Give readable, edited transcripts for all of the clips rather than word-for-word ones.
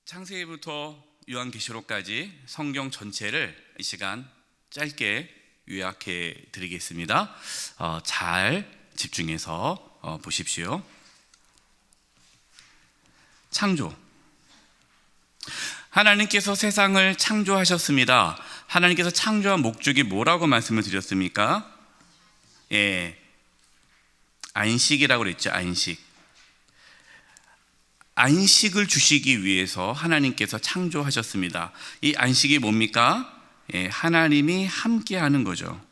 창세기부터 요한계시록까지 성경 전체를 이 시간 짧게 요약해 드리겠습니다. 잘 집중해서 보십시오. 창조. 하나님께서 세상을 창조하셨습니다. 하나님께서 창조한 목적이 뭐라고 말씀을 드렸습니까? 안식이라고 그랬죠. 안식을 주시기 위해서 하나님께서 창조하셨습니다. 이 안식이 뭡니까? 하나님이 함께하는 거죠.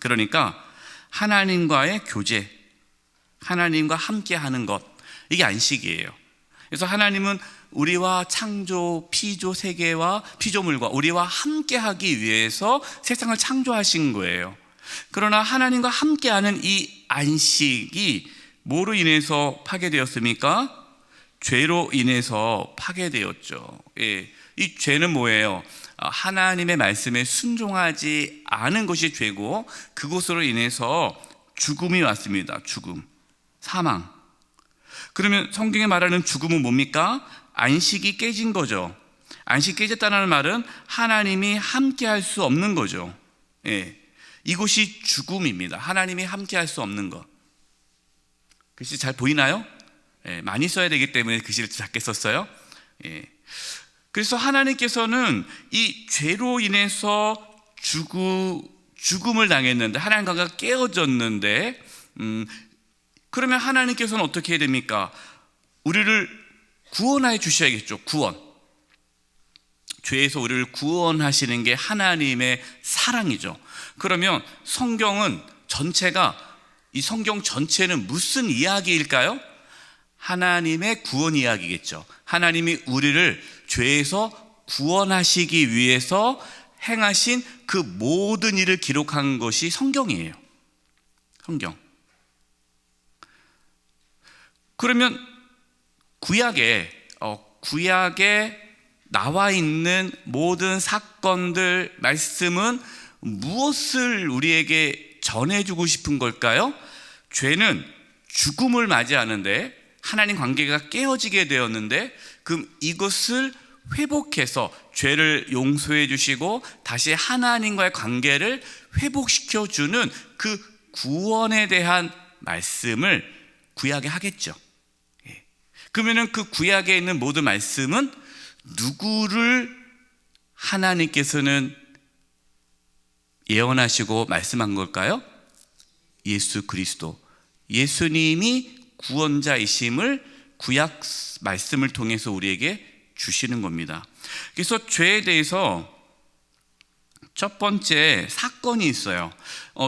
그러니까 하나님과의 교제, 하나님과 함께하는 것, 이게 안식이에요. 그래서 하나님은 우리와 창조, 피조 세계와 피조물과 우리와 함께하기 위해서 세상을 창조하신 거예요. 그러나 하나님과 함께하는 이 안식이 뭐로 인해서 파괴되었습니까? 죄로 인해서 파괴되었죠. 이 죄는 뭐예요? 하나님의 말씀에 순종하지 않은 것이 죄고, 그것으로 인해서 죽음이 왔습니다. 죽음, 사망. 그러면 성경에 말하는 죽음은 뭡니까? 안식이 깨진 거죠. 안식이 깨졌다는 말은 하나님이 함께할 수 없는 거죠. 이것이 죽음입니다. 하나님이 함께할 수 없는 것. 글씨 잘 보이나요? 많이 써야 되기 때문에 글씨를 작게 썼어요. 그래서 하나님께서는 이 죄로 인해서 죽음을 당했는데, 하나님과 깨어졌는데, 그러면 하나님께서는 어떻게 해야 됩니까? 우리를 구원해 주셔야겠죠. 구원. 죄에서 우리를 구원하시는 게 하나님의 사랑이죠. 그러면 성경은 전체가, 이 성경 전체는 무슨 이야기일까요? 하나님의 구원 이야기겠죠. 하나님이 우리를 죄에서 구원하시기 위해서 행하신 그 모든 일을 기록한 것이 성경이에요. 성경. 그러면 구약에 나와 있는 모든 사건들, 말씀은 무엇을 우리에게 전해주고 싶은 걸까요? 죄는 죽음을 맞이하는데, 하나님 관계가 깨어지게 되었는데, 그럼 이것을 회복해서 죄를 용서해 주시고 다시 하나님과의 관계를 회복시켜 주는 그 구원에 대한 말씀을 구약에 하겠죠. 그러면 그 구약에 있는 모든 말씀은 누구를 하나님께서는 예언하시고 말씀한 걸까요? 예수 그리스도. 예수님이 구원자이심을 구약 말씀을 통해서 우리에게 주시는 겁니다. 그래서 죄에 대해서 첫 번째 사건이 있어요.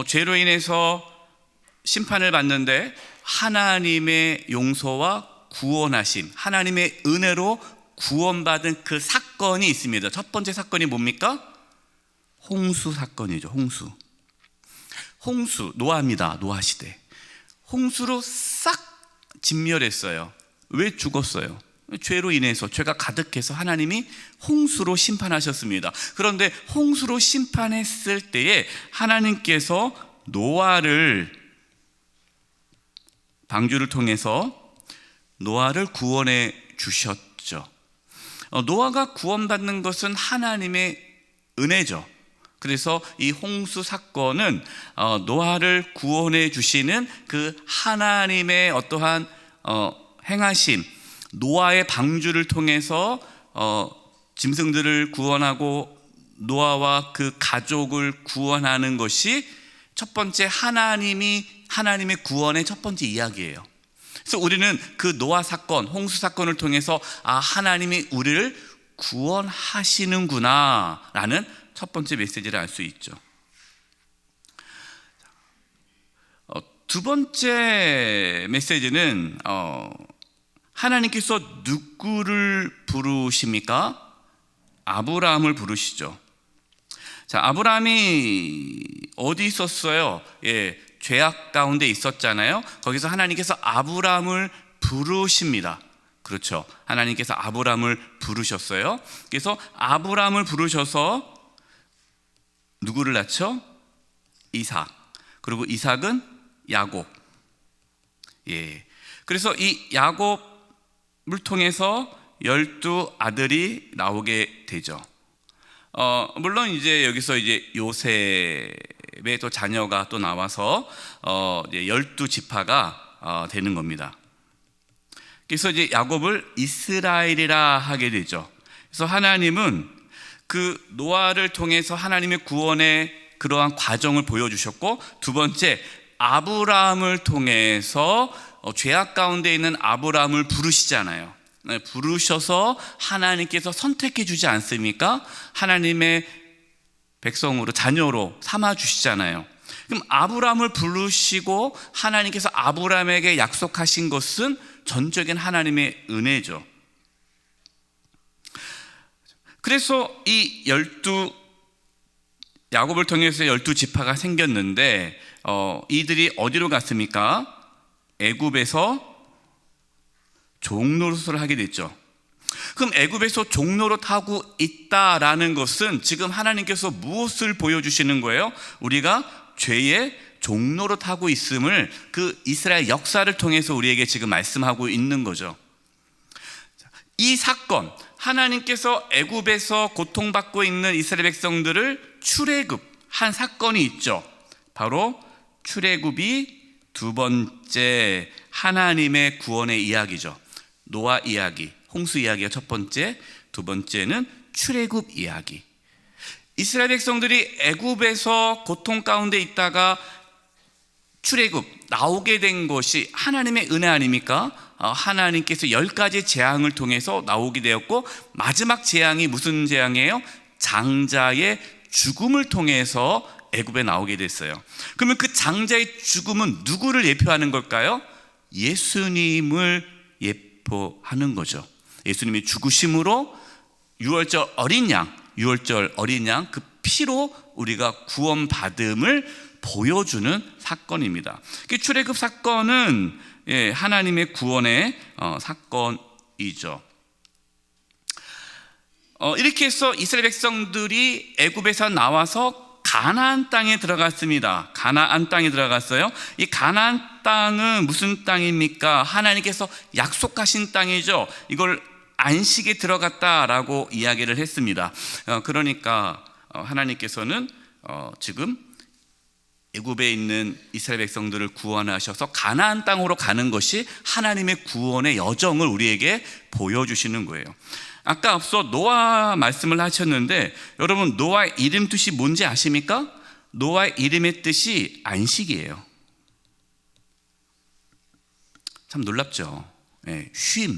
죄로 인해서 심판을 받는데 하나님의 용서와 구원하심, 하나님의 은혜로 구원받은 그 사건이 있습니다. 첫 번째 사건이 뭡니까? 홍수 사건이죠. 홍수, 노아입니다. 노아 시대. 홍수로 싹 진멸했어요. 왜 죽었어요? 죄로 인해서, 죄가 가득해서 하나님이 홍수로 심판하셨습니다. 그런데 홍수로 심판했을 때에 하나님께서 노아를, 방주를 통해서 노아를 구원해 주셨죠. 노아가 구원받는 것은 하나님의 은혜죠. 그래서 이 홍수 사건은 노아를 구원해 주시는 그 하나님의 어떠한 행하심, 노아의 방주를 통해서 짐승들을 구원하고 노아와 그 가족을 구원하는 것이 첫 번째 하나님의 구원의 첫 번째 이야기예요. 그래서 우리는 그 노아 사건, 홍수 사건을 통해서 하나님이 우리를 구원하시는구나 라는 첫 번째 메시지를 알 수 있죠. 두 번째 메시지는 하나님께서 누구를 부르십니까? 아브라함을 부르시죠. 자, 아브라함이 어디 있었어요? 죄악 가운데 있었잖아요. 거기서 하나님께서 아브라함을 부르십니다. 그렇죠. 하나님께서 아브라함을 부르셨어요. 그래서 아브라함을 부르셔서 누구를 낳죠? 이삭. 그리고 이삭은 야곱. 그래서 이 야곱을 통해서 12 아들이 나오게 되죠. 물론 이제 여기서 이제 요셉의 또 자녀가 또 나와서 이제 12지파가 되는 겁니다. 그래서 이제 야곱을 이스라엘이라 하게 되죠. 그래서 하나님은 그 노아를 통해서 하나님의 구원의 그러한 과정을 보여주셨고, 두 번째 아브라함을 통해서 죄악 가운데 있는 아브라함을 부르시잖아요. 부르셔서 하나님께서 선택해 주지 않습니까? 하나님의 백성으로, 자녀로 삼아 주시잖아요. 그럼 아브라함을 부르시고 하나님께서 아브라함에게 약속하신 것은 전적인 하나님의 은혜죠. 그래서 이 야곱을 통해서 12지파가 생겼는데, 이들이 어디로 갔습니까? 애굽에서 종노릇을 하게 됐죠. 그럼 애굽에서 종노릇 하고 있다라는 것은 지금 하나님께서 무엇을 보여주시는 거예요? 우리가 죄의 종노릇 하고 있음을 그 이스라엘 역사를 통해서 우리에게 지금 말씀하고 있는 거죠. 이 사건, 하나님께서 애굽에서 고통받고 있는 이스라엘 백성들을 출애굽한 사건이 있죠. 바로 출애굽이 두 번째 하나님의 구원의 이야기죠. 노아 이야기, 홍수 이야기가 첫 번째, 두 번째는 출애굽 이야기. 이스라엘 백성들이 애굽에서 고통 가운데 있다가 출애굽 나오게 된 것이 하나님의 은혜 아닙니까? 하나님께서 10가지 재앙을 통해서 나오게 되었고, 마지막 재앙이 무슨 재앙이에요? 장자의 죽음을 통해서 애굽에 나오게 됐어요. 그러면 그 장자의 죽음은 누구를 예표하는 걸까요? 예수님을 예표하는 거죠. 예수님이 죽으심으로 유월절 어린 양 그 피로 우리가 구원받음을 보여주는 사건입니다. 출애굽 사건은 하나님의 구원의 사건이죠. 이렇게 해서 이스라엘 백성들이 애굽에서 나와서 가나안 땅에 들어갔습니다. 가나안 땅에 들어갔어요. 이 가나안 땅은 무슨 땅입니까? 하나님께서 약속하신 땅이죠. 이걸 안식에 들어갔다라고 이야기를 했습니다. 그러니까 하나님께서는 지금 애굽에 있는 이스라엘 백성들을 구원하셔서 가나안 땅으로 가는 것이 하나님의 구원의 여정을 우리에게 보여주시는 거예요. 아까 앞서 노아 말씀을 하셨는데, 여러분 노아 이름 뜻이 뭔지 아십니까? 노아 이름의 뜻이 안식이에요. 참 놀랍죠. 쉼,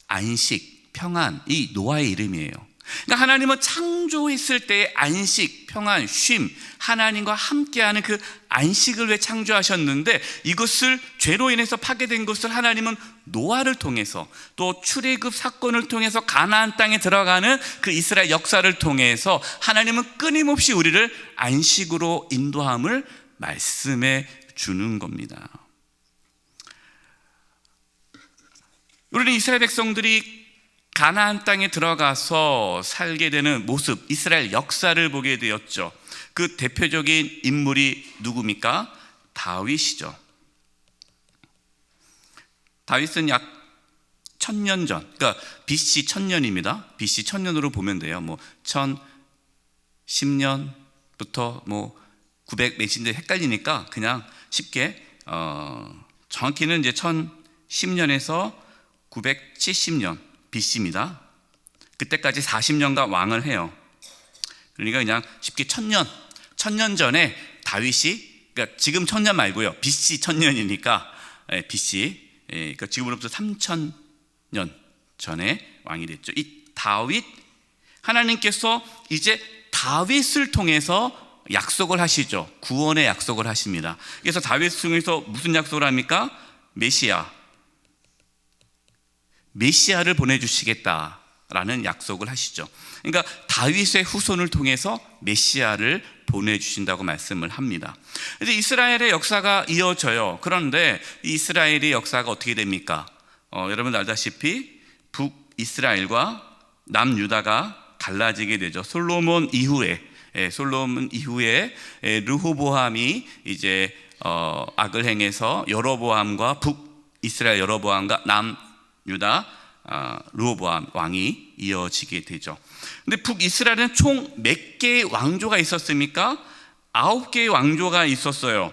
안식, 평안, 이 노아의 이름이에요. 그러니까 하나님은 창조했을 때의 안식, 평안, 쉼, 하나님과 함께하는 그 안식을 왜 창조하셨는데, 이것을 죄로 인해서 파괴된 것을 하나님은 노아를 통해서, 또 출애굽 사건을 통해서 가나안 땅에 들어가는 그 이스라엘 역사를 통해서 하나님은 끊임없이 우리를 안식으로 인도함을 말씀해 주는 겁니다. 우리는 이스라엘 백성들이 가나안 땅에 들어가서 살게 되는 모습, 이스라엘 역사를 보게 되었죠. 그 대표적인 인물이 누굽니까? 다윗이죠. 다윗은 약 1000년 전, 그러니까 BC 1000년입니다. BC 1000년으로 보면 돼요. 1010년부터 900 몇인데 헷갈리니까 그냥 쉽게 정확히는 이제 1010년에서 970년 BC입니다. 그때까지 40년간 왕을 해요. 그러니까 그냥 쉽게 1000년 전에 다윗이, 그러니까 지금 1000년 말고요, BC 1000년이니까 BC, 그러니까 지금으로부터 3000년 전에 왕이 됐죠. 이 다윗, 하나님께서 이제 다윗을 통해서 약속을 하시죠. 구원의 약속을 하십니다. 그래서 다윗을 통해서 무슨 약속을 합니까? 메시아를 보내주시겠다라는 약속을 하시죠. 그러니까 다윗의 후손을 통해서 메시아를 보내주신다고 말씀을 합니다. 이제 이스라엘의 역사가 이어져요. 그런데 이스라엘의 역사가 어떻게 됩니까? 여러분 알다시피 북이스라엘과 남유다가 갈라지게 되죠. 솔로몬 이후에 르호보암이 이제 악을 행해서 여로보암과 북이스라엘 여로보암과 남유다 르호보암 왕이 이어지게 되죠. 근데 북이스라엘은 총 몇 개의 왕조가 있었습니까? 9개의 왕조가 있었어요.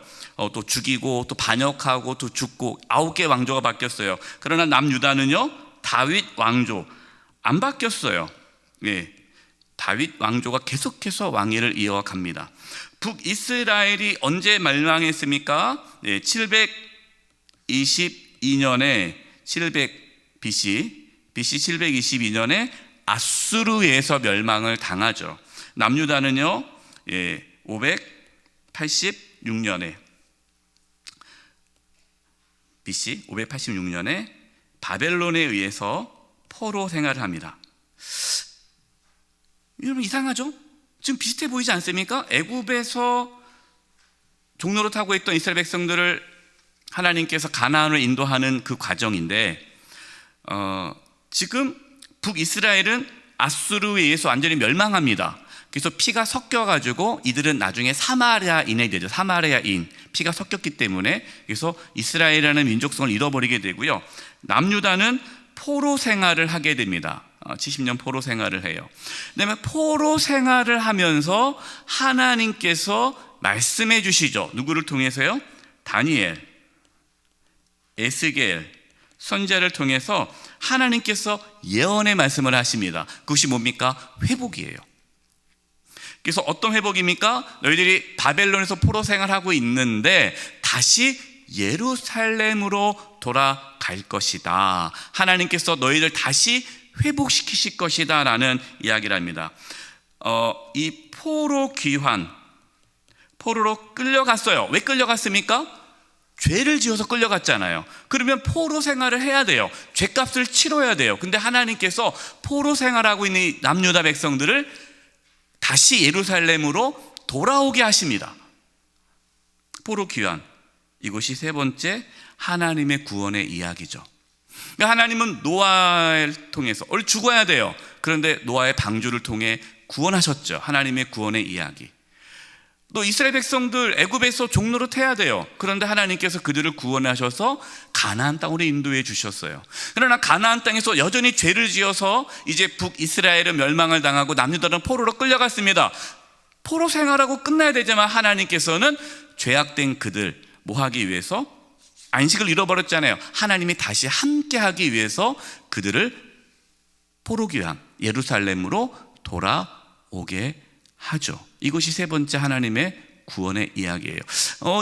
또 죽이고 또 반역하고 또 죽고 9개의 왕조가 바뀌었어요. 그러나 남유다는요, 다윗 왕조 안 바뀌었어요. 예, 다윗 왕조가 계속해서 왕위를 이어갑니다. 북이스라엘이 언제 멸망했습니까? 예, 722년에 BC 722년에 아수르에서 멸망을 당하죠. 남유다는요, 586년에 BC 586년에 바벨론에 의해서 포로 생활을 합니다. 여러분 이상하죠? 지금 비슷해 보이지 않습니까? 애굽에서 종로로 타고 있던 이스라엘 백성들을 하나님께서 가나안으로 인도하는 그 과정인데, 지금 북이스라엘은 아수르에 의해서 완전히 멸망합니다. 그래서 피가 섞여가지고 이들은 나중에 사마리아인이 되죠. 사마리아인, 피가 섞였기 때문에. 그래서 이스라엘이라는 민족성을 잃어버리게 되고요. 남유다는 포로 생활을 하게 됩니다. 70년 포로 생활을 해요. 그다음에 포로 생활을 하면서 하나님께서 말씀해 주시죠. 누구를 통해서요? 다니엘, 에스겔 선지자를 통해서 하나님께서 예언의 말씀을 하십니다. 그것이 뭡니까? 회복이에요. 그래서 어떤 회복입니까? 너희들이 바벨론에서 포로 생활하고 있는데 다시 예루살렘으로 돌아갈 것이다. 하나님께서 너희들 다시 회복시키실 것이다 라는 이야기를 합니다. 이 포로 귀환, 포로로 끌려갔어요. 왜 끌려갔습니까? 죄를 지어서 끌려갔잖아요. 그러면 포로 생활을 해야 돼요. 죄값을 치러야 돼요. 근데 하나님께서 포로 생활하고 있는 이 남유다 백성들을 다시 예루살렘으로 돌아오게 하십니다. 포로 귀환, 이것이 세 번째 하나님의 구원의 이야기죠. 그러니까 하나님은 노아를 통해서 원래 죽어야 돼요. 그런데 노아의 방주를 통해 구원하셨죠. 하나님의 구원의 이야기. 또 이스라엘 백성들 애굽에서 종로로 태야 돼요. 그런데 하나님께서 그들을 구원하셔서 가나안 땅으로 인도해 주셨어요. 그러나 가나안 땅에서 여전히 죄를 지어서 이제 북이스라엘은 멸망을 당하고 남유다는 포로로 끌려갔습니다. 포로 생활하고 끝나야 되지만 하나님께서는 죄악된 그들 뭐 하기 위해서? 안식을 잃어버렸잖아요. 하나님이 다시 함께하기 위해서 그들을 포로 귀환 예루살렘으로 돌아오게 하죠. 이것이 세 번째 하나님의 구원의 이야기예요.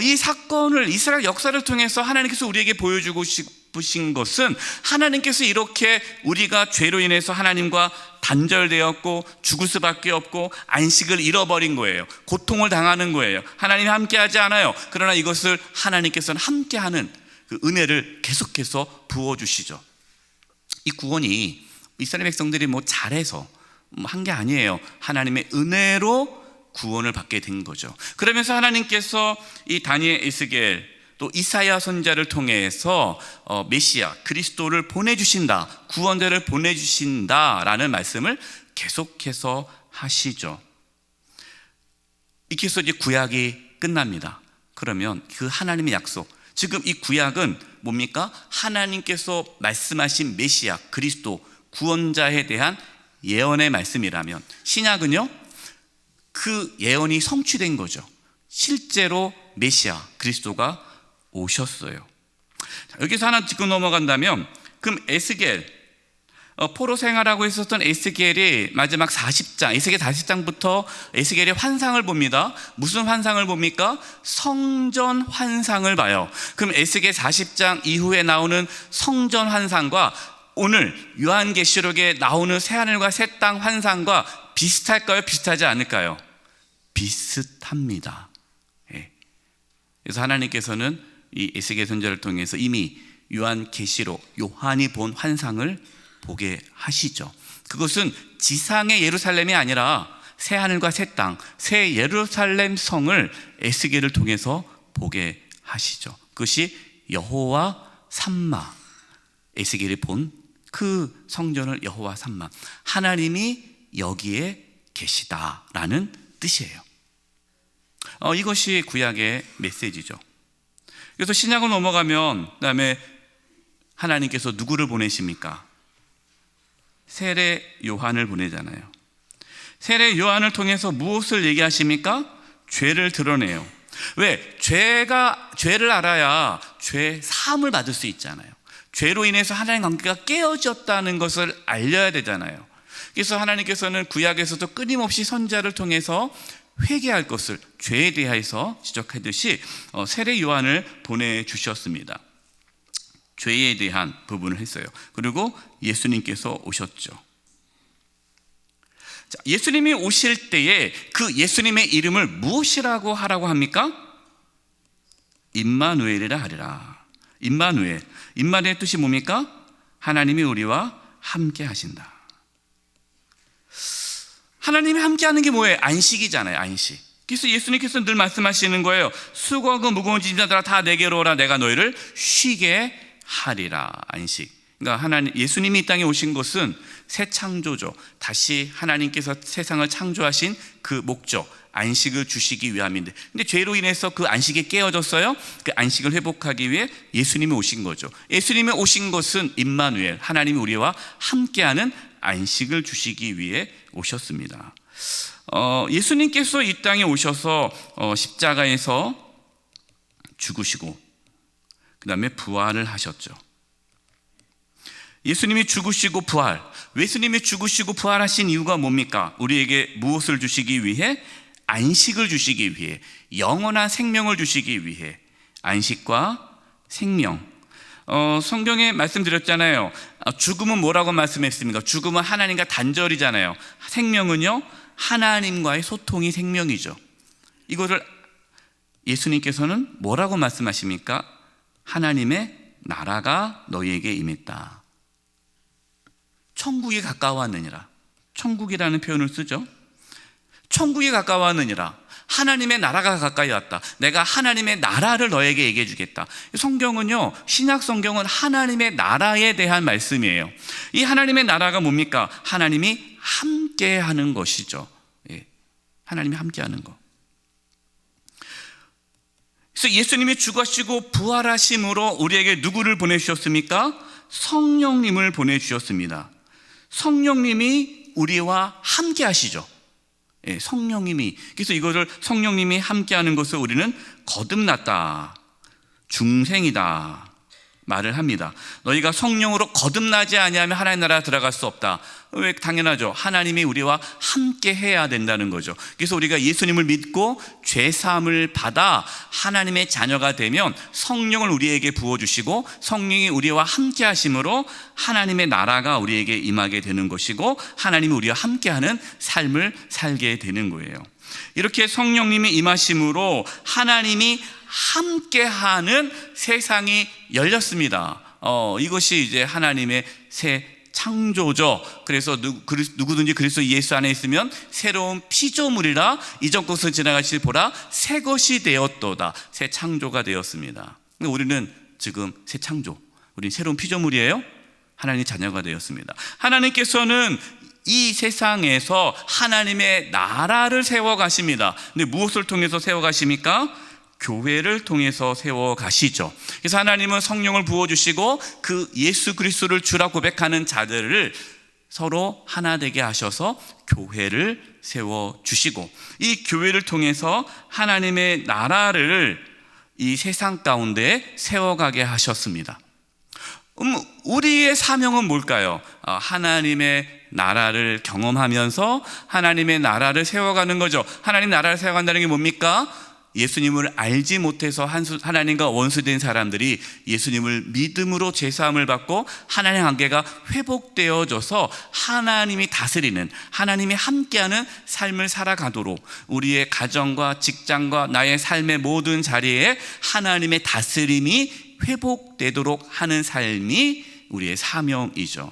이 사건을 이스라엘 역사를 통해서 하나님께서 우리에게 보여주고 싶으신 것은 하나님께서 이렇게 우리가 죄로 인해서 하나님과 단절되었고 죽을 수밖에 없고 안식을 잃어버린 거예요. 고통을 당하는 거예요. 하나님이 함께하지 않아요. 그러나 이것을 하나님께서는 함께하는 그 은혜를 계속해서 부어주시죠. 이 구원이 이스라엘 백성들이 뭐 잘해서 한 게 아니에요. 하나님의 은혜로 구원을 받게 된 거죠. 그러면서 하나님께서 이 다니엘, 에스겔 또 이사야 선지자를 통해서 메시아 그리스도를 보내주신다, 구원자를 보내주신다라는 말씀을 계속해서 하시죠. 이렇게 해서 이제 구약이 끝납니다. 그러면 그 하나님의 약속, 지금 이 구약은 뭡니까? 하나님께서 말씀하신 메시아 그리스도 구원자에 대한 예언의 말씀이라면 신약은요, 그 예언이 성취된 거죠. 실제로 메시아 그리스도가 오셨어요. 여기서 하나 짚고 넘어간다면, 그럼 에스겔, 포로 생활하고 있었던 에스겔이 마지막 40장, 에스겔 40장부터 에스겔의 환상을 봅니다. 무슨 환상을 봅니까? 성전 환상을 봐요. 그럼 에스겔 40장 이후에 나오는 성전 환상과 오늘 요한계시록에 나오는 새하늘과 새 땅 환상과 비슷할까요? 비슷하지 않을까요? 비슷합니다. 예. 그래서 하나님께서는 이 에스겔 선지자를 통해서 이미 요한계시록, 요한이 본 환상을 보게 하시죠. 그것은 지상의 예루살렘이 아니라 새하늘과 새 땅, 새 예루살렘 성을 에스겔을 통해서 보게 하시죠. 그것이 여호와 삼마, 에스겔이 본 그 성전을 여호와 삼마, 하나님이 여기에 계시다라는 뜻이에요. 이것이 구약의 메시지죠. 그래서 신약을 넘어가면 그다음에 하나님께서 누구를 보내십니까? 세례 요한을 보내잖아요. 세례 요한을 통해서 무엇을 얘기하십니까? 죄를 드러내요. 왜? 죄를 알아야 죄 사함을 받을 수 있잖아요. 죄로 인해서 하나님 관계가 깨어졌다는 것을 알려야 되잖아요. 그래서 하나님께서는 구약에서도 끊임없이 선지자를 통해서 회개할 것을, 죄에 대해서 지적하듯이 세례 요한을 보내주셨습니다. 죄에 대한 부분을 했어요. 그리고 예수님께서 오셨죠. 자, 예수님이 오실 때에 그 예수님의 이름을 무엇이라고 하라고 합니까? 임마누엘이라 하리라. 임마누엘의 뜻이 뭡니까? 하나님이 우리와 함께 하신다. 하나님이 함께 하는 게 뭐예요? 안식이잖아요. 안식. 그래서 예수님께서 늘 말씀하시는 거예요. 수고하고 무거운 짐진 자들아 다 내게로 오라. 내가 너희를 쉬게 하리라. 안식. 그러니까 예수님이 이 땅에 오신 것은 새 창조죠. 다시 하나님께서 세상을 창조하신 그 목적, 안식을 주시기 위함인데, 근데 죄로 인해서 그 안식이 깨어졌어요. 그 안식을 회복하기 위해 예수님이 오신 거죠. 예수님이 오신 것은 임마누엘, 하나님이 우리와 함께하는 안식을 주시기 위해 오셨습니다. 예수님께서 이 땅에 오셔서 십자가에서 죽으시고 그 다음에 부활을 하셨죠. 예수님이 죽으시고 부활, 예수님이 죽으시고 부활하신 이유가 뭡니까? 우리에게 무엇을 주시기 위해? 안식을 주시기 위해, 영원한 생명을 주시기 위해. 안식과 생명. 성경에 말씀드렸잖아요. 죽음은 뭐라고 말씀했습니까? 죽음은 하나님과 단절이잖아요. 생명은요, 하나님과의 소통이 생명이죠. 이거를 예수님께서는 뭐라고 말씀하십니까? 하나님의 나라가 너희에게 임했다. 천국이 가까워왔느니라. 천국이라는 표현을 쓰죠. 천국이 가까워왔느니라. 하나님의 나라가 가까이 왔다. 내가 하나님의 나라를 너에게 얘기해 주겠다. 성경은요, 신약 성경은 하나님의 나라에 대한 말씀이에요. 이 하나님의 나라가 뭡니까? 하나님이 함께 하는 것이죠. 예. 하나님이 함께 하는 것. 그래서 예수님이 죽으시고 부활하심으로 우리에게 누구를 보내주셨습니까? 성령님을 보내주셨습니다. 성령님이 우리와 함께 하시죠. 예, 성령님이. 그래서 이거를 성령님이 함께하는 것을 우리는 거듭났다, 중생이다 말을 합니다. 너희가 성령으로 거듭나지 아니하면 하나님 나라 들어갈 수 없다. 왜? 당연하죠. 하나님이 우리와 함께 해야 된다는 거죠. 그래서 우리가 예수님을 믿고 죄사함을 받아 하나님의 자녀가 되면 성령을 우리에게 부어주시고 성령이 우리와 함께 하심으로 하나님의 나라가 우리에게 임하게 되는 것이고 하나님이 우리와 함께하는 삶을 살게 되는 거예요. 이렇게 성령님이 임하심으로 하나님이 함께하는 세상이 열렸습니다. 이것이 이제 하나님의 새 창조죠. 그래서 누구든지 그리스도 예수 안에 있으면 새로운 피조물이라 이전 것을 지나가시 보라 새 것이 되었도다. 새 창조가 되었습니다. 우리는 지금 새 창조, 우리는 새로운 피조물이에요. 하나님의 자녀가 되었습니다. 하나님께서는 이 세상에서 하나님의 나라를 세워가십니다. 근데 무엇을 통해서 세워가십니까? 교회를 통해서 세워가시죠. 그래서 하나님은 성령을 부어주시고 그 예수 그리스도를 주라 고백하는 자들을 서로 하나 되게 하셔서 교회를 세워주시고 이 교회를 통해서 하나님의 나라를 이 세상 가운데 세워가게 하셨습니다. 우리의 사명은 뭘까요? 하나님의 나라를 경험하면서 하나님의 나라를 세워가는 거죠. 하나님 나라를 세워간다는 게 뭡니까? 예수님을 알지 못해서 하나님과 원수된 사람들이 예수님을 믿음으로 죄사함을 받고 하나님의 관계가 회복되어져서 하나님이 다스리는, 하나님이 함께하는 삶을 살아가도록 우리의 가정과 직장과 나의 삶의 모든 자리에 하나님의 다스림이 회복되도록 하는 삶이 우리의 사명이죠.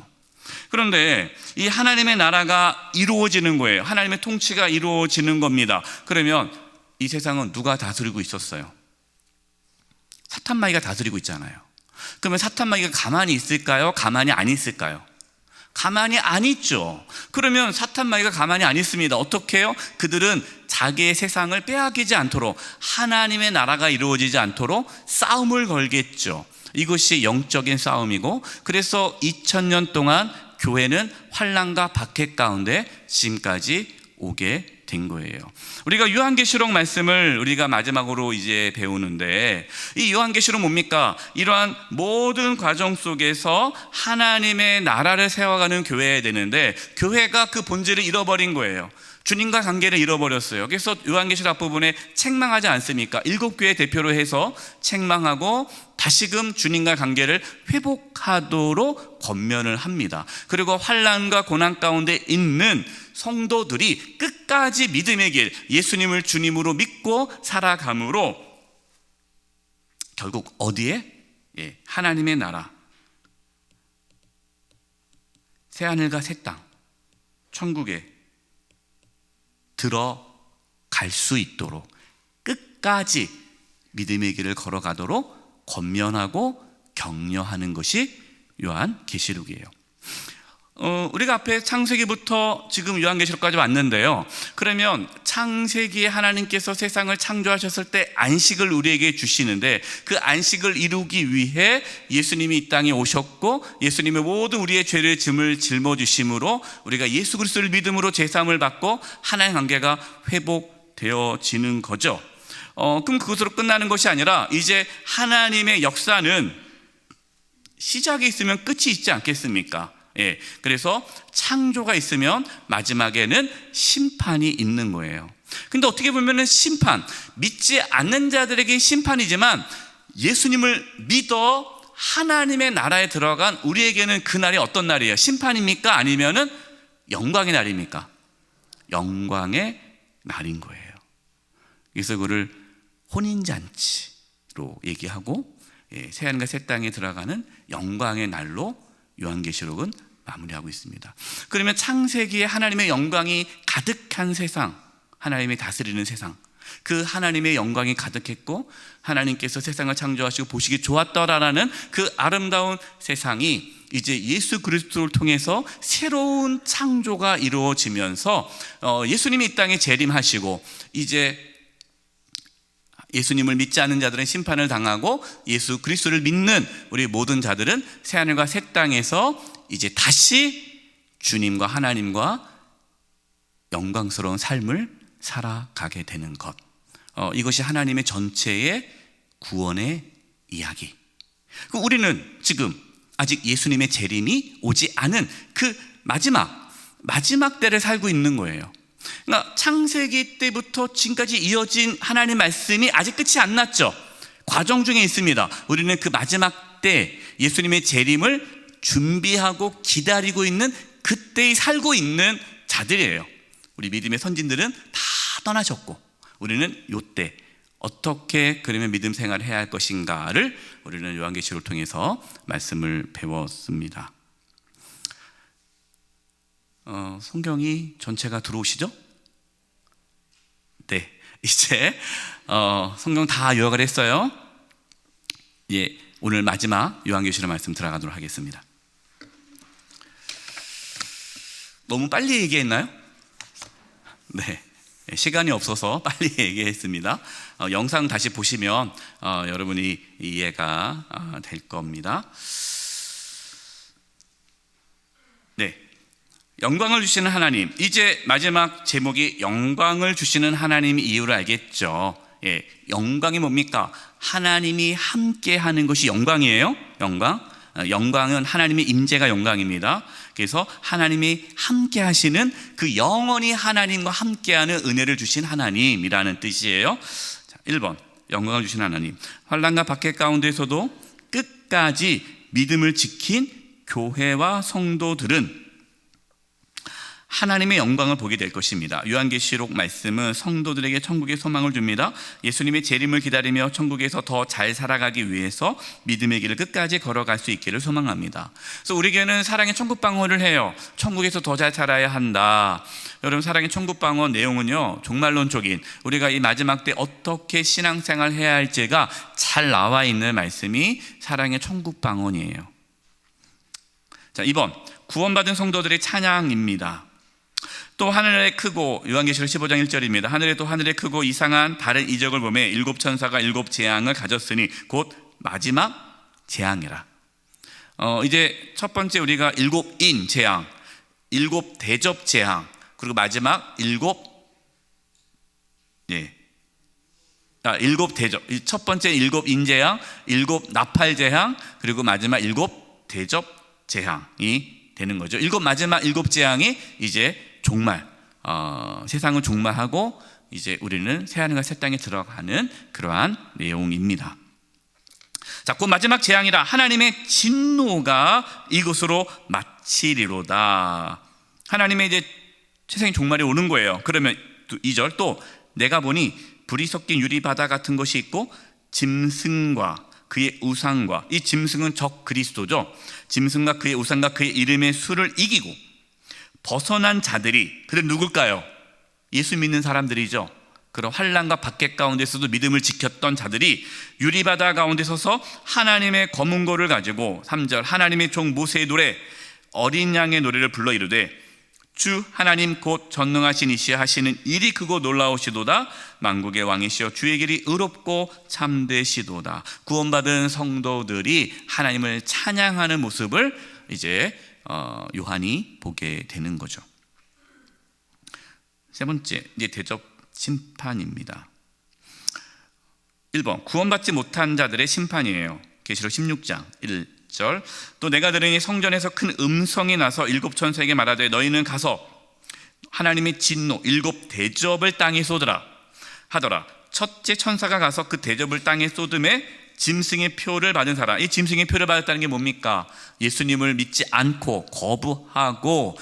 그런데 이 하나님의 나라가 이루어지는 거예요. 하나님의 통치가 이루어지는 겁니다. 그러면 이 세상은 누가 다스리고 있었어요? 사탄마귀가 다스리고 있잖아요. 그러면 사탄마귀가 가만히 있을까요? 가만히 안 있을까요? 가만히 안 있죠. 그러면 사탄마귀가 가만히 안 있습니다. 어떻게 해요? 그들은 자기의 세상을 빼앗기지 않도록, 하나님의 나라가 이루어지지 않도록 싸움을 걸겠죠. 이것이 영적인 싸움이고, 그래서 2000년 동안 교회는 환난과 박해 가운데 지금까지 오게 된 거예요. 우리가 요한계시록 말씀을 우리가 마지막으로 이제 배우는데, 이 요한계시록 뭡니까? 이러한 모든 과정 속에서 하나님의 나라를 세워가는 교회야 되는데, 교회가 그 본질을 잃어버린 거예요. 주님과 관계를 잃어버렸어요. 그래서 요한계시록 앞부분에 책망하지 않습니까? 7교회 대표로 해서 책망하고 다시금 주님과 관계를 회복하도록 권면을 합니다. 그리고 환난과 고난 가운데 있는 성도들이 끝까지 믿음의 길, 예수님을 주님으로 믿고 살아감으로 결국 어디에? 하나님의 나라, 새하늘과 새 땅, 천국에 들어갈 수 있도록 끝까지 믿음의 길을 걸어가도록 권면하고 격려하는 것이 요한계시록이에요. 우리가 앞에 창세기부터 지금 요한계시록까지 왔는데요, 그러면 창세기에 하나님께서 세상을 창조하셨을 때 안식을 우리에게 주시는데, 그 안식을 이루기 위해 예수님이 이 땅에 오셨고, 예수님의 모든 우리의 죄를 짐을 짊어주심으로 우리가 예수 그리스도를 믿음으로 제사함을 받고 하나님의 관계가 회복되어지는 거죠. 그럼 그것으로 끝나는 것이 아니라 이제 하나님의 역사는 시작이 있으면 끝이 있지 않겠습니까? 그래서 창조가 있으면 마지막에는 심판이 있는 거예요. 근데 어떻게 보면은 심판, 믿지 않는 자들에게 심판이지만 예수님을 믿어 하나님의 나라에 들어간 우리에게는 그날이 어떤 날이에요? 심판입니까? 아니면은 영광의 날입니까? 영광의 날인 거예요. 그래서 그를 혼인잔치로 얘기하고, 새하늘과 새 땅에 들어가는 영광의 날로 요한계시록은 마무리하고 있습니다. 그러면 창세기에 하나님의 영광이 가득한 세상, 하나님이 다스리는 세상, 그 하나님의 영광이 가득했고 하나님께서 세상을 창조하시고 보시기 좋았더라라는 그 아름다운 세상이 이제 예수 그리스도를 통해서 새로운 창조가 이루어지면서 예수님이 이 땅에 재림하시고, 이제 예수님을 믿지 않는 자들은 심판을 당하고 예수 그리스도를 믿는 우리 모든 자들은 새하늘과 새 땅에서 이제 다시 주님과 하나님과 영광스러운 삶을 살아가게 되는 것, 이것이 하나님의 전체의 구원의 이야기. 우리는 지금 아직 예수님의 재림이 오지 않은 그 마지막 때를 살고 있는 거예요. 그러니까 창세기 때부터 지금까지 이어진 하나님의 말씀이 아직 끝이 안 났죠. 과정 중에 있습니다. 우리는 그 마지막 때 예수님의 재림을 준비하고 기다리고 있는 그때에 살고 있는 자들이에요. 우리 믿음의 선진들은 다 떠나셨고, 우리는 이때 어떻게 그러면 믿음 생활을 해야 할 것인가를 우리는 요한계시록을 통해서 말씀을 배웠습니다. 성경이 전체가 들어오시죠? 네, 이제 성경 다 요약을 했어요. 오늘 마지막 요한계시록 말씀 들어가도록 하겠습니다. 너무 빨리 얘기했나요? 네, 시간이 없어서 빨리 얘기했습니다. 영상 다시 보시면 여러분이 이해가 될 겁니다. 네, 영광을 주시는 하나님, 이제 마지막 제목이 영광을 주시는 하나님 이유를 알겠죠. 영광이 뭡니까? 하나님이 함께 하는 것이 영광이에요. 영광은 하나님의 임재가 영광입니다. 그래서 하나님이 함께 하시는, 그 영원히 하나님과 함께하는 은혜를 주신 하나님이라는 뜻이에요. 1번, 영광을 주신 하나님. 환난과 박해 가운데서도 끝까지 믿음을 지킨 교회와 성도들은 하나님의 영광을 보게 될 것입니다. 요한계시록 말씀은 성도들에게 천국의 소망을 줍니다. 예수님의 재림을 기다리며 천국에서 더 잘 살아가기 위해서 믿음의 길을 끝까지 걸어갈 수 있기를 소망합니다. 그래서 우리에게는 사랑의 천국방언을 해요. 천국에서 더 잘 살아야 한다. 여러분, 사랑의 천국방언 내용은요, 종말론적인, 우리가 이 마지막 때 어떻게 신앙생활 해야 할지가 잘 나와 있는 말씀이 사랑의 천국방언이에요. 자, 2번, 구원받은 성도들의 찬양입니다. 또 하늘에 크고, 요한계시록 15장 1절입니다. 하늘에 또 하늘에 크고 이상한 다른 이적을 보매 일곱 천사가 일곱 재앙을 가졌으니 곧 마지막 재앙이라. 이제 첫 번째 우리가 일곱 인 재앙, 일곱 대접 재앙, 그리고 마지막 일곱 대접. 첫 번째 일곱 인재앙, 일곱 나팔 재앙, 그리고 마지막 일곱 대접 재앙이 되는 거죠. 마지막 일곱 재앙이 이제 종말, 세상은 종말하고 이제 우리는 새하늘과 새 땅에 들어가는 그러한 내용입니다. 자, 그 마지막 재앙이라 하나님의 진노가 이것으로 마치리로다. 하나님의 이제 세상의 종말이 오는 거예요. 그러면 2절 또 내가 보니 불이 섞인 유리바다 같은 것이 있고 짐승과 그의 우상과, 이 짐승은 적 그리스도죠. 짐승과 그의 우상과 그의 이름의 수를 이기고 벗어난 자들이, 그들 누굴까요? 예수 믿는 사람들이죠. 그런 환난과 박해 가운데서도 믿음을 지켰던 자들이 유리바다 가운데 서서 하나님의 검은 고를 가지고 3절 하나님의 종 모세의 노래 어린 양의 노래를 불러 이르되 주 하나님 곧 전능하신 이시여 하시는 일이 크고 놀라우시도다. 만국의 왕이시여 주의 길이 의롭고 참되시도다. 구원받은 성도들이 하나님을 찬양하는 모습을 이제 요한이 보게 되는 거죠. 세 번째 이제 대접 심판입니다. 1번 구원받지 못한 자들의 심판이에요. 계시록 16장 1절 또 내가 들으니 성전에서 큰 음성이 나서 일곱 천사에게 말하되 너희는 가서 하나님의 진노 일곱 대접을 땅에 쏟으라 하더라. 첫째 천사가 가서 그 대접을 땅에 쏟음에 짐승의 표를 받은 사람, 이 짐승의 표를 받았다는 게 뭡니까? 예수님을 믿지 않고 거부하고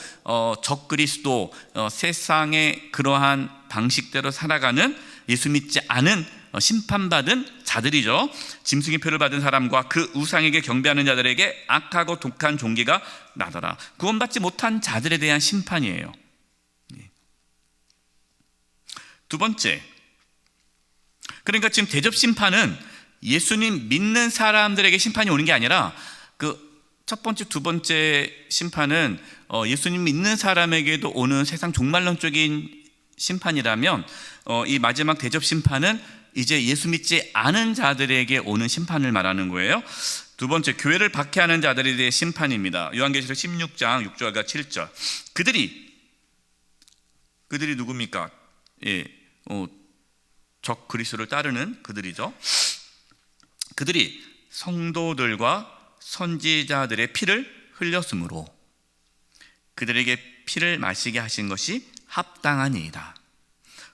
적그리스도, 세상의 그러한 방식대로 살아가는 예수 믿지 않은 심판받은 자들이죠. 짐승의 표를 받은 사람과 그 우상에게 경배하는 자들에게 악하고 독한 종기가 나더라. 구원받지 못한 자들에 대한 심판이에요. 두 번째, 그러니까 지금 대접 심판은 예수님 믿는 사람들에게 심판이 오는 게 아니라 그 첫 번째, 두 번째 심판은 예수님 믿는 사람에게도 오는 세상 종말론적인 심판이라면 이 마지막 대접 심판은 이제 예수 믿지 않은 자들에게 오는 심판을 말하는 거예요. 두 번째, 교회를 박해하는 자들에 대해 심판입니다. 요한계시록 16장 6절과 7절 그들이 누굽니까? 적 그리스도를 따르는 그들이죠. 그들이 성도들과 선지자들의 피를 흘렸으므로 그들에게 피를 마시게 하신 것이 합당하니이다.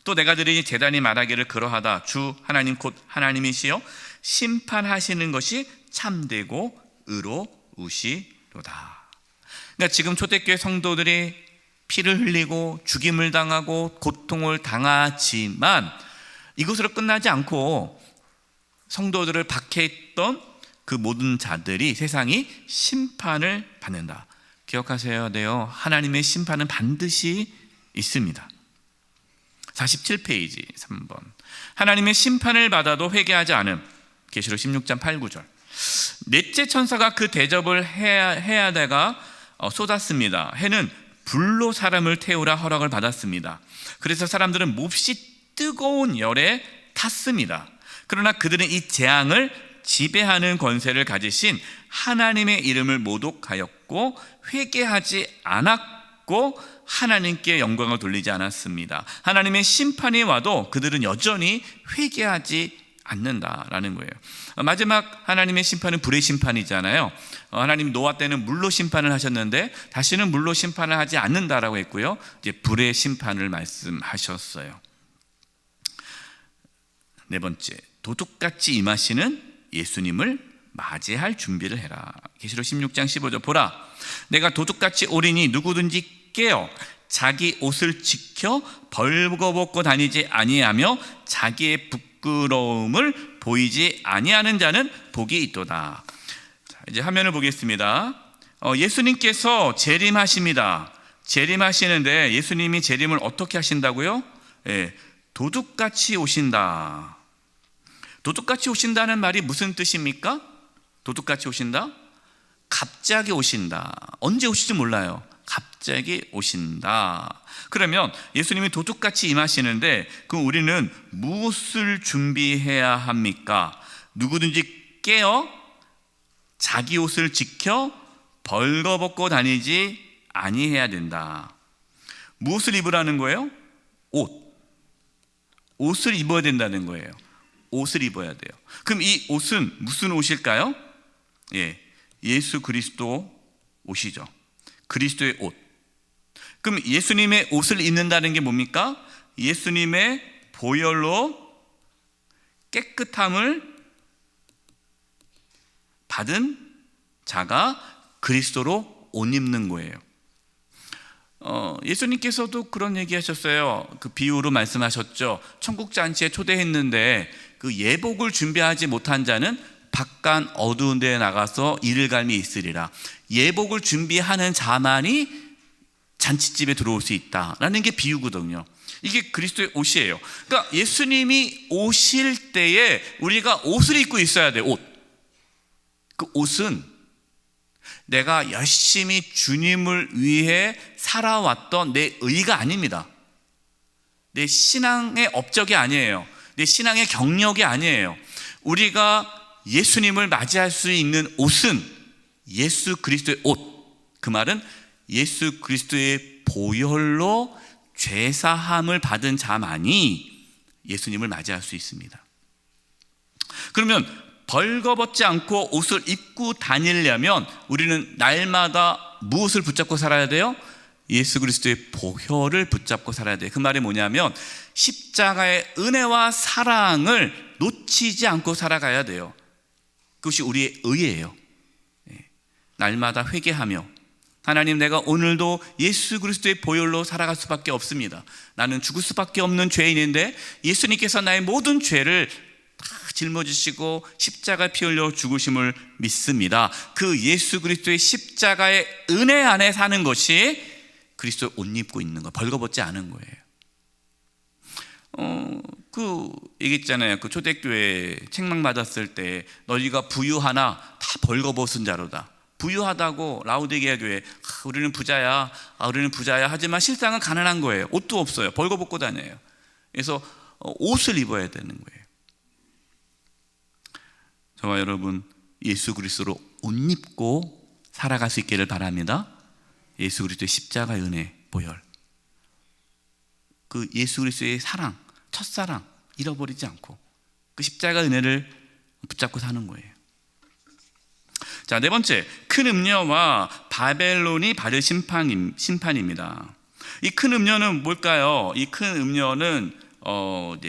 또 내가 들으니 제단이 말하기를 그러하다. 주 하나님 곧 하나님이시여 심판하시는 것이 참되고 의로우시로다. 그러니까 지금 초대교회 성도들이 피를 흘리고 죽임을 당하고 고통을 당하지만 이것으로 끝나지 않고 성도들을 박해했던 그 모든 자들이 세상이 심판을 받는다. 기억하셔야 돼요. 하나님의 심판은 반드시 있습니다. 47페이지 3번 하나님의 심판을 받아도 회개하지 않음. 계시록 16장 8, 9절 넷째 천사가 그 대접을 해야다가 쏟았습니다. 해는 불로 사람을 태우라 허락을 받았습니다. 그래서 사람들은 몹시 뜨거운 열에 탔습니다. 그러나 그들은 이 재앙을 지배하는 권세를 가지신 하나님의 이름을 모독하였고 회개하지 않았고 하나님께 영광을 돌리지 않았습니다. 하나님의 심판이 와도 그들은 여전히 회개하지 않는다라는 거예요. 마지막 하나님의 심판은 불의 심판이잖아요. 하나님 노아 때는 물로 심판을 하셨는데 다시는 물로 심판을 하지 않는다라고 했고요. 이제 불의 심판을 말씀하셨어요. 네 번째, 도둑같이 임하시는 예수님을 맞이할 준비를 해라. 계시록 16장 15절 보라 내가 도둑같이 오리니 누구든지 깨어 자기 옷을 지켜 벌거벗고 다니지 아니하며 자기의 부끄러움을 보이지 아니하는 자는 복이 있도다. 자, 이제 화면을 보겠습니다. 예수님께서 재림하십니다. 재림하시는데 예수님이 재림을 어떻게 하신다고요? 도둑같이 오신다. 도둑같이 오신다는 말이 무슨 뜻입니까? 도둑같이 오신다? 갑자기 오신다. 언제 오실지 몰라요. 갑자기 오신다. 그러면 예수님이 도둑같이 임하시는데 그럼 우리는 무엇을 준비해야 합니까? 누구든지 깨어 자기 옷을 지켜 벌거벗고 다니지 아니해야 된다. 무엇을 입으라는 거예요? 옷을 입어야 된다는 거예요. 옷을 입어야 돼요. 그럼 이 옷은 무슨 옷일까요? 예수 그리스도 옷이죠. 그리스도의 옷. 그럼 예수님의 옷을 입는다는 게 뭡니까? 예수님의 보혈로 깨끗함을 받은 자가 그리스도로 옷 입는 거예요. 예수님께서도 그런 얘기 하셨어요. 그 비유로 말씀하셨죠. 천국 잔치에 초대했는데 그 예복을 준비하지 못한 자는 바깥 어두운 데에 나가서 이를 갈미 있으리라. 예복을 준비하는 자만이 잔치집에 들어올 수 있다라는 게 비유거든요. 이게 그리스도의 옷이에요. 그러니까 예수님이 오실 때에 우리가 옷을 입고 있어야 돼요. 옷. 그 옷은 내가 열심히 주님을 위해 살아왔던 내 의가 아닙니다. 내 신앙의 업적이 아니에요. 내 신앙의 경력이 아니에요. 우리가 예수님을 맞이할 수 있는 옷은 예수 그리스도의 옷. 그 말은 예수 그리스도의 보혈로 죄사함을 받은 자만이 예수님을 맞이할 수 있습니다. 그러면 벌거벗지 않고 옷을 입고 다니려면 우리는 날마다 무엇을 붙잡고 살아야 돼요? 예수 그리스도의 보혈을 붙잡고 살아야 돼요. 그 말이 뭐냐면 십자가의 은혜와 사랑을 놓치지 않고 살아가야 돼요. 그것이 우리의 의예요. 날마다 회개하며 하나님, 내가 오늘도 예수 그리스도의 보혈로 살아갈 수밖에 없습니다. 나는 죽을 수밖에 없는 죄인인데 예수님께서 나의 모든 죄를 다 짊어지시고 십자가에 피 흘려 죽으심을 믿습니다. 그 예수 그리스도의 십자가의 은혜 안에 사는 것이 그리스도의 옷 입고 있는 거, 벌거벗지 않은 거예요. 그 얘기했잖아요. 그 초대교회 책망 받았을 때 너희가 부유하나 다 벌거벗은 자로다. 부유하다고 라우디게아 교회 우리는 부자야, 우리는 부자야 하지만 실상은 가난한 거예요. 옷도 없어요. 벌거벗고 다녀요. 그래서 옷을 입어야 되는 거예요. 저와 여러분 예수 그리스도로 옷 입고 살아갈 수 있기를 바랍니다. 예수 그리스도의 십자가의 은혜, 보혈, 그 예수 그리스도의 사랑, 첫사랑 잃어버리지 않고 그 십자가 은혜를 붙잡고 사는 거예요. 자, 네 번째, 큰 음녀와 바벨론이 받을 심판입니다. 이 큰 음녀는 뭘까요? 이 큰 음녀는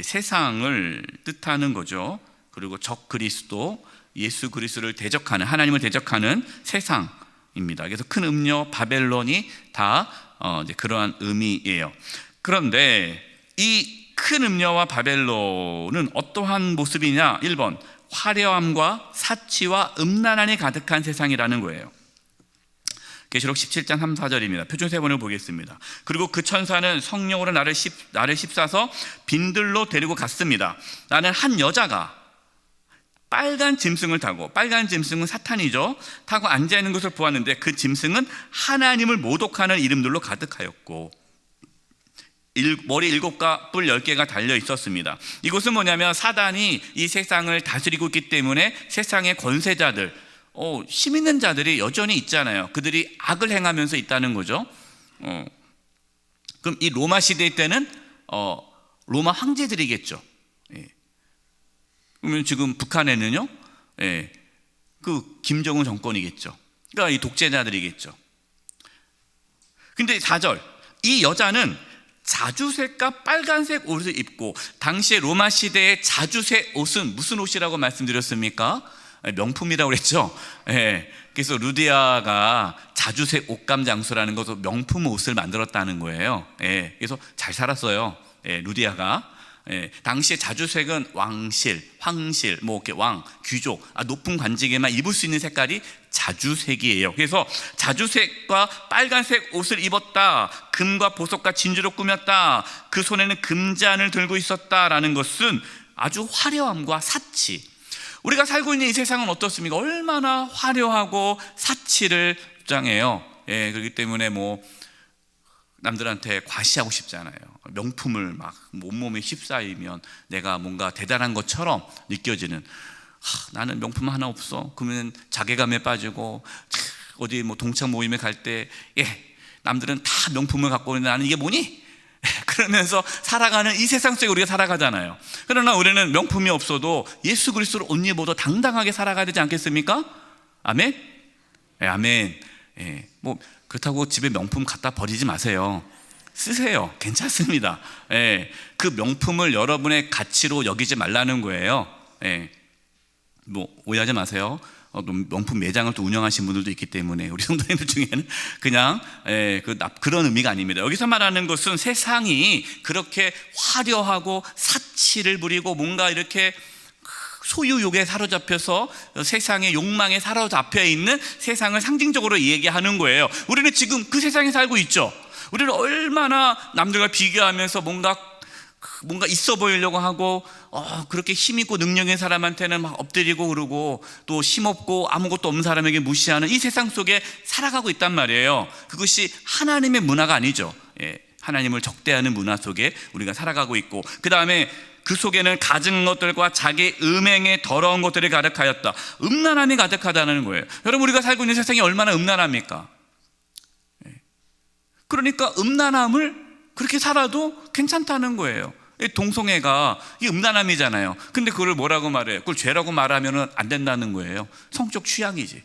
세상을 뜻하는 거죠. 그리고 적 그리스도, 예수 그리스도를 대적하는, 하나님을 대적하는 세상입니다. 그래서 큰 음녀, 바벨론이 다 그러한 의미예요. 그런데 이 큰 음녀와 바벨론은 어떠한 모습이냐? 1번, 화려함과 사치와 음란함이 가득한 세상이라는 거예요. 계시록 17장 3, 4절입니다. 표준 세번을 보겠습니다. 그리고 그 천사는 성령으로 나를 씹사서 빈들로 데리고 갔습니다. 나는 한 여자가 빨간 짐승을 타고, 빨간 짐승은 사탄이죠, 타고 앉아있는 것을 보았는데 그 짐승은 하나님을 모독하는 이름들로 가득하였고 머리 7과 뿔 10개가 달려 있었습니다. 이것은 뭐냐면 사단이 이 세상을 다스리고 있기 때문에 세상의 권세자들, 힘 있는 자들이 여전히 있잖아요. 그들이 악을 행하면서 있다는 거죠. 그럼 이 로마 시대 때는 로마 황제들이겠죠. 그러면 지금 북한에는요, 그 김정은 정권이겠죠. 그러니까 이 독재자들이겠죠. 근데 4절, 이 여자는 자주색과 빨간색 옷을 입고, 당시에 로마 시대의 자주색 옷은 무슨 옷이라고 말씀드렸습니까? 명품이라고 그랬죠. 그래서 루디아가 자주색 옷감 장수라는 것으로 명품 옷을 만들었다는 거예요. 그래서 잘 살았어요, 루디아가. 당시에 자주색은 왕실, 황실, 이렇게 왕, 귀족, 높은 관직에만 입을 수 있는 색깔이 자주색이에요. 그래서 자주색과 빨간색 옷을 입었다, 금과 보석과 진주로 꾸몄다, 그 손에는 금잔을 들고 있었다라는 것은 아주 화려함과 사치. 우리가 살고 있는 이 세상은 어떻습니까? 얼마나 화려하고 사치를 주장해요. 그렇기 때문에 남들한테 과시하고 싶잖아요. 명품을 막 온몸에 휩싸이면 내가 뭔가 대단한 것처럼 느껴지는, 나는 명품 하나 없어. 그러면 자괴감에 빠지고 어디 뭐 동창 모임에 갈 때 남들은 다 명품을 갖고 오는데 나는 이게 뭐니? 그러면서 살아가는 이 세상 속에 우리가 살아가잖아요. 그러나 우리는 명품이 없어도 예수 그리스도를 옷 입어도 당당하게 살아가야 되지 않겠습니까? 아멘? 아멘. 뭐 그렇다고 집에 명품 갖다 버리지 마세요. 쓰세요. 괜찮습니다. 그 명품을 여러분의 가치로 여기지 말라는 거예요. 뭐 오해하지 마세요. 명품 매장을 또 운영하신 분들도 있기 때문에 우리 성도님들 중에는 그냥 그런 의미가 아닙니다. 여기서 말하는 것은 세상이 그렇게 화려하고 사치를 부리고 뭔가 이렇게 소유욕에 사로잡혀서 세상의 욕망에 사로잡혀 있는 세상을 상징적으로 얘기하는 거예요. 우리는 지금 그 세상에 살고 있죠. 우리는 얼마나 남들과 비교하면서 뭔가 있어 보이려고 하고 그렇게 힘있고 능력 있는 사람한테는 막 엎드리고 그러고 또 힘없고 아무것도 없는 사람에게 무시하는 이 세상 속에 살아가고 있단 말이에요. 그것이 하나님의 문화가 아니죠. 하나님을 적대하는 문화 속에 우리가 살아가고 있고, 그 다음에 그 속에는 가진 것들과 자기 음행의 더러운 것들이 가득하였다. 음란함이 가득하다는 거예요. 여러분, 우리가 살고 있는 세상이 얼마나 음란합니까? 그러니까 음란함을 그렇게 살아도 괜찮다는 거예요. 동성애가 이 음란함이잖아요. 근데 그걸 뭐라고 말해요? 그걸 죄라고 말하면 안 된다는 거예요. 성적 취향이지.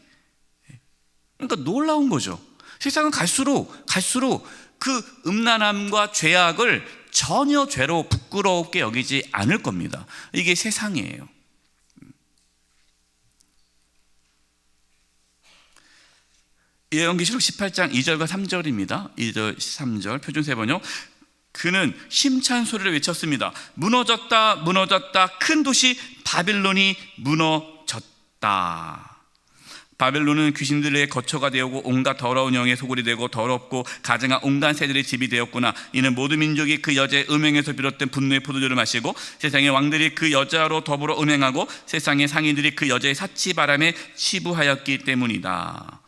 그러니까 놀라운 거죠. 세상은 갈수록 그 음란함과 죄악을 전혀 죄로 부끄럽게 여기지 않을 겁니다. 이게 세상이에요. 예언계시록 18장 2절과 3절입니다. 2절, 3절 표준 세번역. 그는 힘찬 소리를 외쳤습니다. 무너졌다, 무너졌다. 큰 도시 바빌론이 무너졌다. 바벨론은 귀신들의 거처가 되었고 온갖 더러운 영의 소굴이 되고 더럽고 가증한 온갖 새들의 집이 되었구나. 이는 모든 민족이 그 여자의 음행에서 비롯된 분노의 포도주를 마시고 세상의 왕들이 그 여자로 더불어 음행하고 세상의 상인들이 그 여자의 사치바람에 치부하였기 때문이다.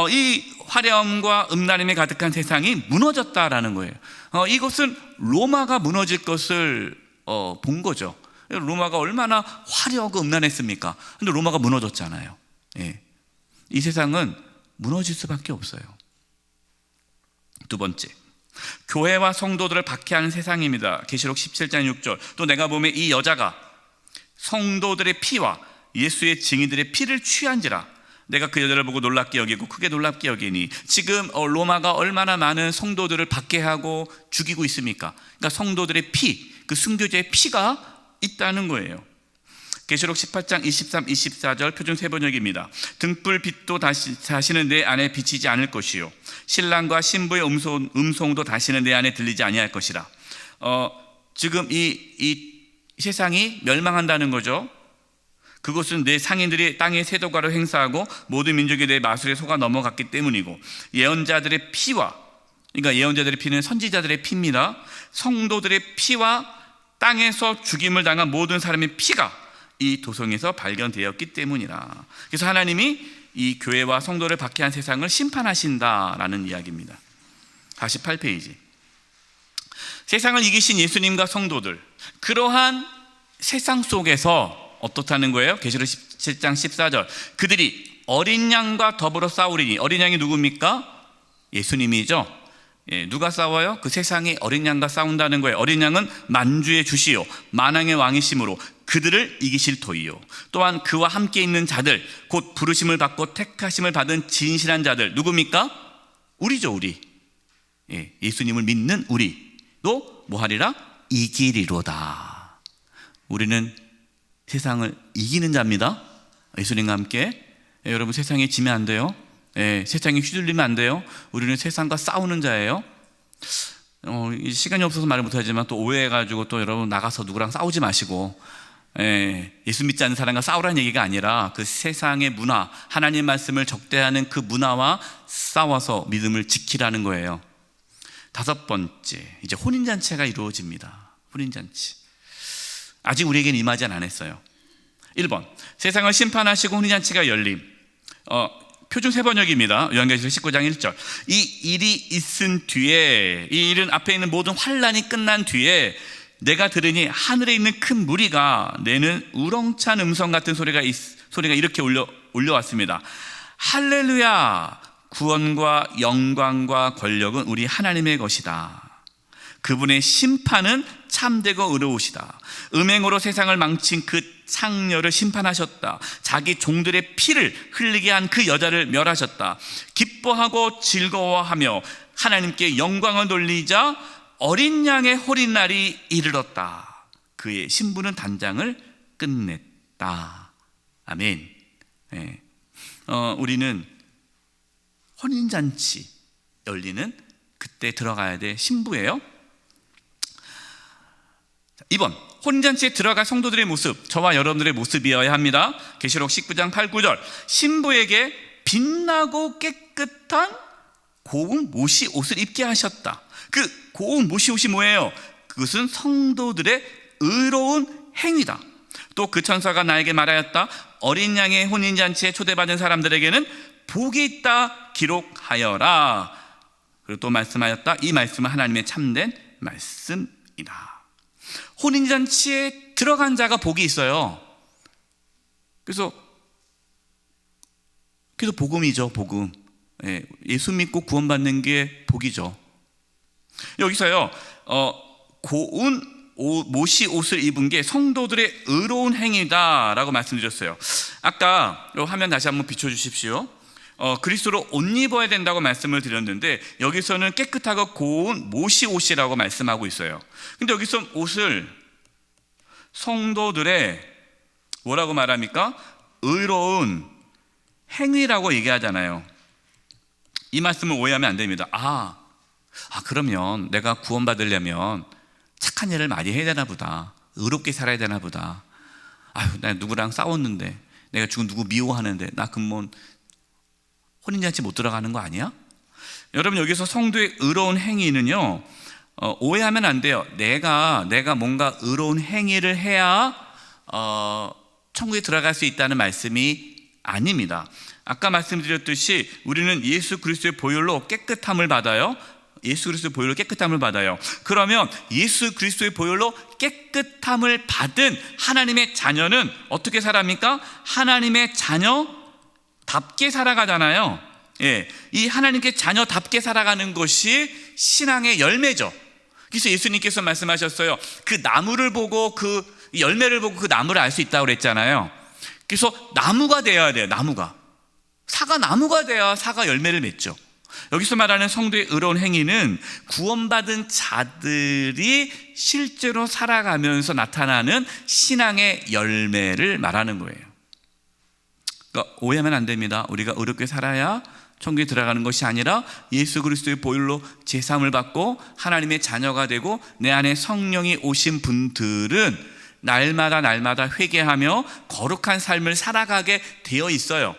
이 화려함과 음란함이 가득한 세상이 무너졌다라는 거예요. 이것은 로마가 무너질 것을 본 거죠. 로마가 얼마나 화려하고 음란했습니까? 근데 로마가 무너졌잖아요. 이 세상은 무너질 수밖에 없어요. 두 번째, 교회와 성도들을 박해하는 세상입니다. 계시록 17장 6절. 또 내가 보면 이 여자가 성도들의 피와 예수의 증인들의 피를 취한지라 내가 그 여자를 보고 놀랍게 여기고 크게 놀랍게 여기니. 지금 로마가 얼마나 많은 성도들을 박해하고 죽이고 있습니까? 그러니까 성도들의 피, 그 순교자의 피가 있다는 거예요. 계시록 18장 23, 24절 표준 세번역입니다. 등불 빛도 다시는 내 안에 비치지 않을 것이요 신랑과 신부의 음성도 다시는 내 안에 들리지 아니할 것이라. 지금 이 세상이 멸망한다는 거죠. 그것은 내 상인들이 땅의 세도가로 행사하고 모든 민족이 내 마술에 속아 넘어갔기 때문이고, 예언자들의 피와, 그러니까 예언자들의 피는 선지자들의 피입니다. 성도들의 피와 땅에서 죽임을 당한 모든 사람의 피가 이 도성에서 발견되었기 때문이라. 그래서 하나님이 이 교회와 성도를 박해한 세상을 심판하신다라는 이야기입니다. 48페이지. 세상을 이기신 예수님과 성도들, 그러한 세상 속에서 어떻다는 거예요? 계시록 17장 14절. 그들이 어린 양과 더불어 싸우리니. 어린 양이 누굽니까? 예수님이죠. 누가 싸워요? 그 세상이 어린 양과 싸운다는 거예요. 어린 양은 만주의 주시요 만왕의 왕이심으로 그들을 이기실 터이요 또한 그와 함께 있는 자들, 곧 부르심을 받고 택하심을 받은 진실한 자들. 누굽니까? 우리죠, 우리. 예수님을 믿는 우리도 뭐하리라? 이기리로다. 우리는 세상을 이기는 자입니다. 예수님과 함께. 여러분, 세상에 지면 안 돼요. 세상에 휘둘리면 안 돼요. 우리는 세상과 싸우는 자예요. 시간이 없어서 말을 못하지만 또 오해해가지고 또 여러분 나가서 누구랑 싸우지 마시고, 예수 믿지 않는 사람과 싸우라는 얘기가 아니라 그 세상의 문화, 하나님 말씀을 적대하는 그 문화와 싸워서 믿음을 지키라는 거예요. 다섯 번째, 이제 혼인잔치가 이루어집니다. 혼인잔치. 아직 우리에게는 임하지 않았어요. 1번, 세상을 심판하시고 혼인잔치가 열림. 표준 세번역입니다. 요한계시록 19장 1절. 이 일이 있은 뒤에, 이 일은 앞에 있는 모든 환란이 끝난 뒤에 내가 들으니 하늘에 있는 큰 무리가 내는 우렁찬 음성 같은 소리가 이렇게 올려왔습니다. 할렐루야! 구원과 영광과 권력은 우리 하나님의 것이다. 그분의 심판은 참되고 의로우시다. 음행으로 세상을 망친 그 창녀를 심판하셨다. 자기 종들의 피를 흘리게 한 그 여자를 멸하셨다. 기뻐하고 즐거워하며 하나님께 영광을 돌리자 어린 양의 호린날이 이르렀다. 그의 신부는 단장을 끝냈다. 아멘. 네. 우리는 혼인잔치 열리는 그때 들어가야 될 신부예요. 2번, 혼인잔치에 들어갈 성도들의 모습, 저와 여러분들의 모습이어야 합니다. 계시록 19장 8, 9절, 신부에게 빛나고 깨끗한 고운 모시 옷을 입게 하셨다. 그 고운 모시 옷이 뭐예요? 그것은 성도들의 의로운 행위다. 또 그 천사가 나에게 말하였다. 어린 양의 혼인잔치에 초대받은 사람들에게는 복이 있다 기록하여라. 그리고 또 말씀하였다. 이 말씀은 하나님의 참된 말씀이다. 혼인잔치에 들어간 자가 복이 있어요. 그래서 복음이죠. 복음. 예수 믿고 구원받는 게 복이죠. 여기서요, 고운 모시 옷을 입은 게 성도들의 의로운 행위다라고 말씀드렸어요. 아까 화면 다시 한번 비춰주십시오. 그리스도로 옷 입어야 된다고 말씀을 드렸는데 여기서는 깨끗하고 고운 모시 옷이라고 말씀하고 있어요. 근데 여기서 옷을 성도들의 뭐라고 말합니까? 의로운 행위라고 얘기하잖아요. 이 말씀을 오해하면 안 됩니다. 그러면 내가 구원받으려면 착한 일을 많이 해야 되나 보다. 의롭게 살아야 되나 보다. 나 누구랑 싸웠는데, 내가 지금 누구 미워하는데 나 그러면 혼인잔치 못 들어가는 거 아니야? 여러분, 여기서 성도의 의로운 행위는요, 오해하면 안 돼요. 내가 뭔가 의로운 행위를 해야 천국에 들어갈 수 있다는 말씀이 아닙니다. 아까 말씀드렸듯이 우리는 예수 그리스도의 보혈로 깨끗함을 받아요. 예수 그리스도의 보혈로 깨끗함을 받아요. 그러면 예수 그리스도의 보혈로 깨끗함을 받은 하나님의 자녀는 어떻게 살아갑니까? 하나님의 자녀답게 살아가잖아요. 이 하나님께 자녀답게 살아가는 것이 신앙의 열매죠. 그래서 예수님께서 말씀하셨어요. 그 나무를 보고 그 열매를 보고 그 나무를 알 수 있다고 그랬잖아요. 그래서 나무가 되어야 돼요. 사과나무가 돼야 사과 열매를 맺죠. 여기서 말하는 성도의 의로운 행위는 구원받은 자들이 실제로 살아가면서 나타나는 신앙의 열매를 말하는 거예요. 그러니까 오해하면 안 됩니다. 우리가 의롭게 살아야 천국에 들어가는 것이 아니라 예수 그리스도의 보혈로 제사함을 받고 하나님의 자녀가 되고 내 안에 성령이 오신 분들은 날마다 회개하며 거룩한 삶을 살아가게 되어 있어요.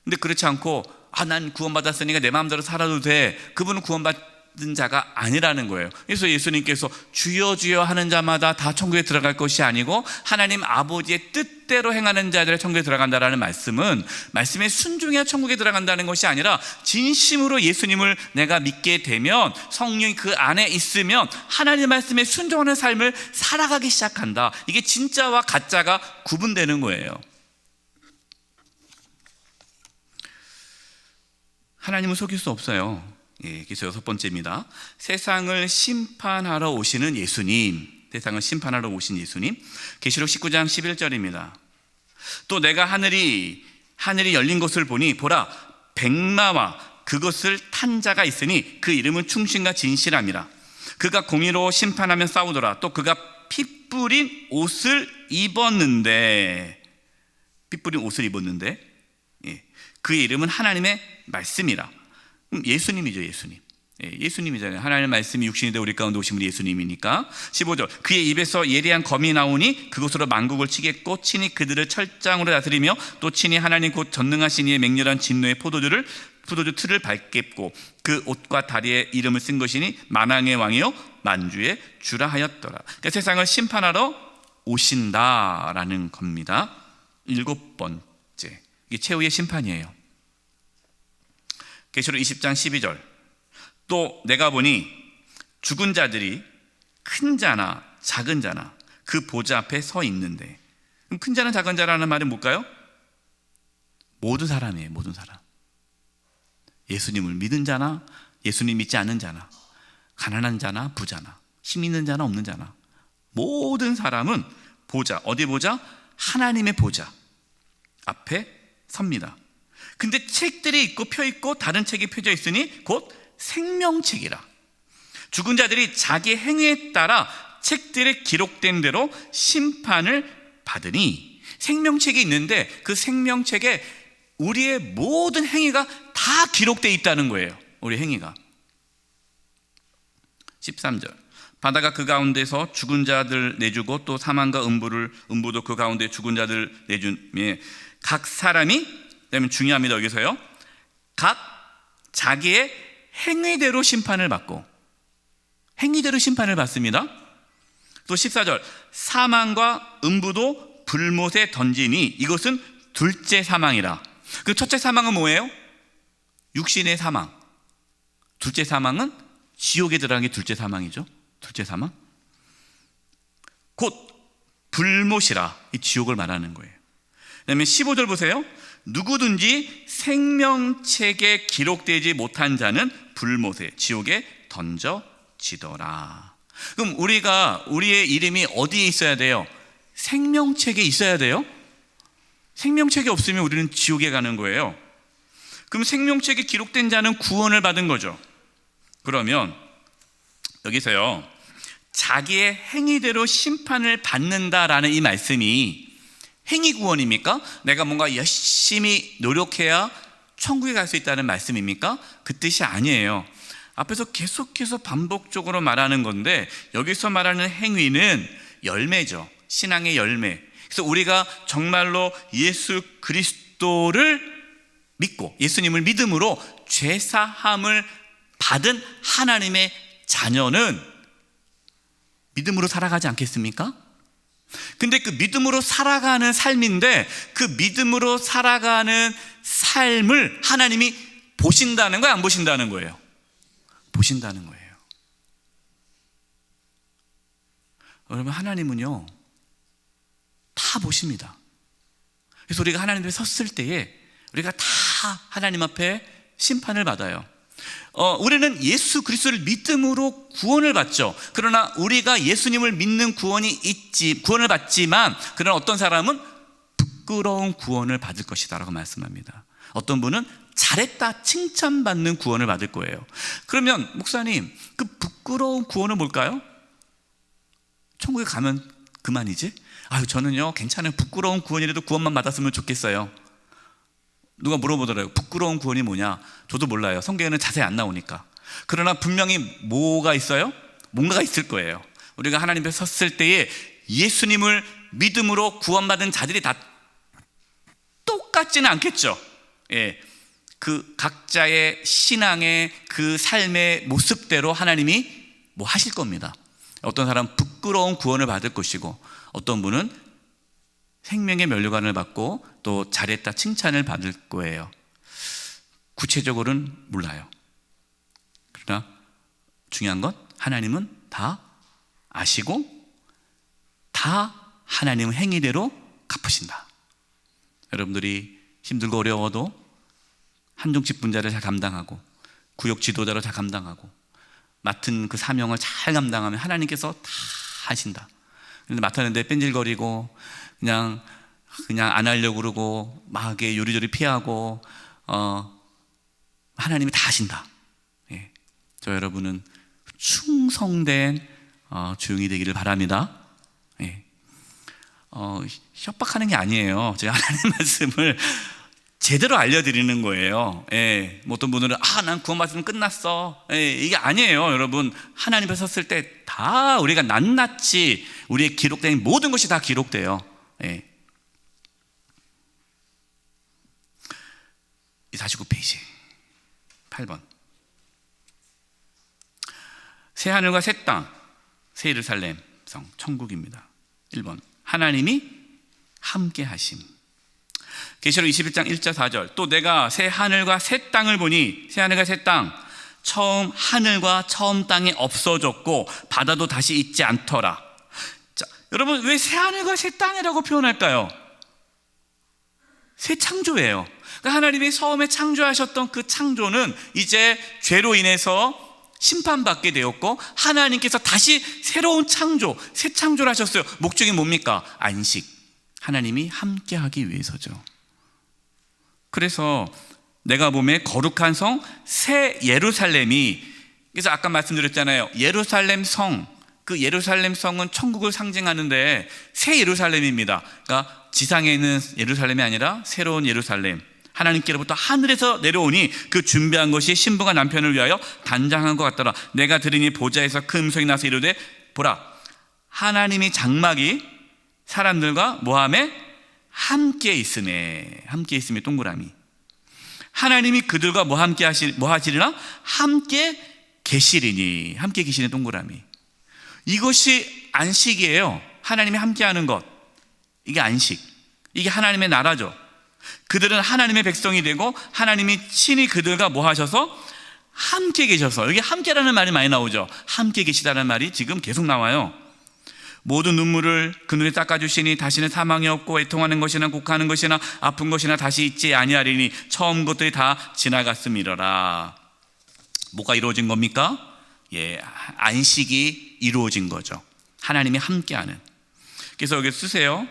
근데 그렇지 않고 난 구원받았으니까 내 마음대로 살아도 돼. 그분은 구원받은 자가 아니라는 거예요. 그래서 예수님께서 주여 주여 하는 자마다 다 천국에 들어갈 것이 아니고 하나님 아버지의 뜻대로 행하는 자들이 천국에 들어간다라는 말씀은 말씀에 순종해야 천국에 들어간다는 것이 아니라 진심으로 예수님을 내가 믿게 되면 성령이 그 안에 있으면 하나님의 말씀에 순종하는 삶을 살아가기 시작한다. 이게 진짜와 가짜가 구분되는 거예요. 하나님은 속일 수 없어요. 그래서 6번째입니다. 세상을 심판하러 오시는 예수님. 세상을 심판하러 오신 예수님. 계시록 19장 11절입니다. 또 내가 하늘이 열린 것을 보니 보라 백마와 그것을 탄 자가 있으니 그 이름은 충신과 진실함이라. 그가 공의로 심판하며 싸우더라. 또 그가 피 뿌린 옷을 입었는데 그의 이름은 하나님의 말씀이라. 예수님이죠. 예수님이잖아요. 하나님의 말씀이 육신이 되어 우리 가운데 오신 분이 예수님이니까. 15절 그의 입에서 예리한 검이 나오니 그것으로 만국을 치겠고 친히 그들을 철장으로 다스리며 또 친히 하나님 곧 전능하신 이의 맹렬한 진노의 포도주 틀을 밟겠고 그 옷과 다리에 이름을 쓴 것이니 만왕의 왕이요 만주의 주라 하였더라. 그러니까 세상을 심판하러 오신다라는 겁니다. 7번째, 이게 최후의 심판이에요. 계시록 20장 12절 또 내가 보니 죽은 자들이 큰 자나 작은 자나 그 보좌 앞에 서 있는데, 그럼 큰 자나 작은 자라는 말은 뭘까요? 모든 사람이에요. 모든 사람. 예수님을 믿은 자나 예수님 믿지 않는 자나, 가난한 자나 부자나, 힘 있는 자나 없는 자나, 모든 사람은 보좌, 어디 보좌? 하나님의 보좌 앞에 섭니다. 근데 책들이 있고 펴있고 다른 책이 펴져 있으니 곧 생명책이라. 죽은 자들이 자기 행위에 따라 책들에 기록된 대로 심판을 받으니, 생명책이 있는데 그 생명책에 우리의 모든 행위가 다 기록되어 있다는 거예요. 우리 행위가. 13절, 바다가 그 가운데서 죽은 자들 내주고 또 사망과 음부도 그 가운데 죽은 자들 내주며 각 사람이, 그다음에 중요합니다. 여기서요, 각 자기의 행위대로 심판을 받고, 행위대로 심판을 받습니다. 또 14절, 사망과 음부도 불못에 던지니 이것은 둘째 사망이라. 그 첫째 사망은 뭐예요? 육신의 사망. 둘째 사망은 지옥에 들어가는 게 둘째 사망이죠. 둘째 사망. 곧 불못이라, 이 지옥을 말하는 거예요. 그 다음에 15절 보세요. 누구든지 생명책에 기록되지 못한 자는 불못에, 지옥에 던져지더라. 그럼 우리의 이름이 어디에 있어야 돼요? 생명책에 있어야 돼요. 생명책이 없으면 우리는 지옥에 가는 거예요. 그럼 생명책에 기록된 자는 구원을 받은 거죠. 그러면 여기서요, 자기의 행위대로 심판을 받는다라는 이 말씀이 행위 구원입니까? 내가 뭔가 열심히 노력해야 천국에 갈 수 있다는 말씀입니까? 그 뜻이 아니에요. 앞에서 계속해서 반복적으로 말하는 건데, 여기서 말하는 행위는 열매죠. 신앙의 열매. 그래서 우리가 정말로 예수 그리스도를 믿고 예수님을 믿음으로 죄사함을 받은 하나님의 자녀는 믿음으로 살아가지 않겠습니까? 근데 그 믿음으로 살아가는 삶인데, 그 믿음으로 살아가는 삶을 하나님이 보신다는 거예요? 안 보신다는 거예요? 보신다는 거예요. 여러분, 하나님은요 다 보십니다. 그래서 우리가 하나님 앞에 섰을 때에 우리가 다 하나님 앞에 심판을 받아요. 우리는 예수 그리스도를 믿음으로 구원을 받죠. 그러나 우리가 예수님을 믿는 구원을 받지만, 그러나 어떤 사람은 부끄러운 구원을 받을 것이다 라고 말씀합니다. 어떤 분은 잘했다 칭찬받는 구원을 받을 거예요. 그러면 목사님, 그 부끄러운 구원은 뭘까요? 천국에 가면 그만이지? 저는요 괜찮아요. 부끄러운 구원이라도 구원만 받았으면 좋겠어요. 누가 물어보더라고요. 부끄러운 구원이 뭐냐? 저도 몰라요. 성경에는 자세히 안 나오니까. 그러나 분명히 뭐가 있어요? 뭔가가 있을 거예요. 우리가 하나님 앞에 섰을 때에 예수님을 믿음으로 구원받은 자들이 다 똑같지는 않겠죠. 예, 그 각자의 신앙의 그 삶의 모습대로 하나님이 뭐 하실 겁니다. 어떤 사람은 부끄러운 구원을 받을 것이고, 어떤 분은 생명의 면류관을 받고 또 잘했다 칭찬을 받을 거예요. 구체적으로는 몰라요. 그러나 중요한 건 하나님은 다 아시고 다 하나님은 행위대로 갚으신다. 여러분들이 힘들고 어려워도 한종직 분자를 잘 감당하고 구역 지도자로 잘 감당하고 맡은 그 사명을 잘 감당하면 하나님께서 다 하신다. 그런데 맡았는데 뺀질거리고 그냥 안 하려고 그러고 막 요리조리 피하고 하나님이 다 하신다. 예. 저 여러분은 충성된 주용이 되기를 바랍니다. 예. 협박하는 게 아니에요. 제가 하나님 말씀을 제대로 알려드리는 거예요. 예. 어떤 분들은 난 구원 받으면 끝났어. 예. 이게 아니에요. 여러분, 하나님 앞에 섰을 때 다 우리가 낱낱이 우리의 기록된 모든 것이 다 기록돼요. 예. 49페이지 8번, 새 하늘과 새 땅, 새 예루살렘 성 천국입니다. 1번, 하나님이 함께 하심. 계시록 21장 1절 4절, 또 내가 새 하늘과 새 땅을 보니, 새 하늘과 새 땅, 처음 하늘과 처음 땅이 없어졌고 바다도 다시 있지 않더라. 자, 여러분 왜 새 하늘과 새 땅이라고 표현할까요? 새 창조예요. 그러니까 하나님이 처음에 창조하셨던 그 창조는 이제 죄로 인해서 심판받게 되었고 하나님께서 다시 새로운 창조, 새 창조를 하셨어요. 목적이 뭡니까? 안식. 하나님이 함께하기 위해서죠. 그래서 내가 보면 거룩한 성 새 예루살렘이, 그래서 아까 말씀드렸잖아요. 예루살렘 성, 그 예루살렘 성은 천국을 상징하는데 새 예루살렘입니다. 그러니까 지상에 있는 예루살렘이 아니라 새로운 예루살렘, 하나님께로부터 하늘에서 내려오니 그 준비한 것이 신부가 남편을 위하여 단장한 것 같더라. 내가 들으니 보좌에서 큰 음성이 나서 이르되 보라, 하나님이 장막이 사람들과 뭐하매? 함께 있음에. 함께 있음에 동그라미. 하나님이 그들과 뭐 하시리나? 함께 계시리니. 함께 계시는 동그라미. 이것이 안식이에요. 하나님이 함께하는 것, 이게 안식, 이게 하나님의 나라죠. 그들은 하나님의 백성이 되고 하나님이 친히 그들과 뭐 하셔서? 함께 계셔서. 여기 함께라는 말이 많이 나오죠. 함께 계시다는 말이 지금 계속 나와요. 모든 눈물을 그 눈에 닦아주시니 다시는 사망이 없고 애통하는 것이나 곡하는 것이나 아픈 것이나 다시 있지 아니하리니 처음 것들이 다 지나갔음이러라. 뭐가 이루어진 겁니까? 예, 안식이 이루어진 거죠. 하나님이 함께하는. 그래서 여기 쓰세요.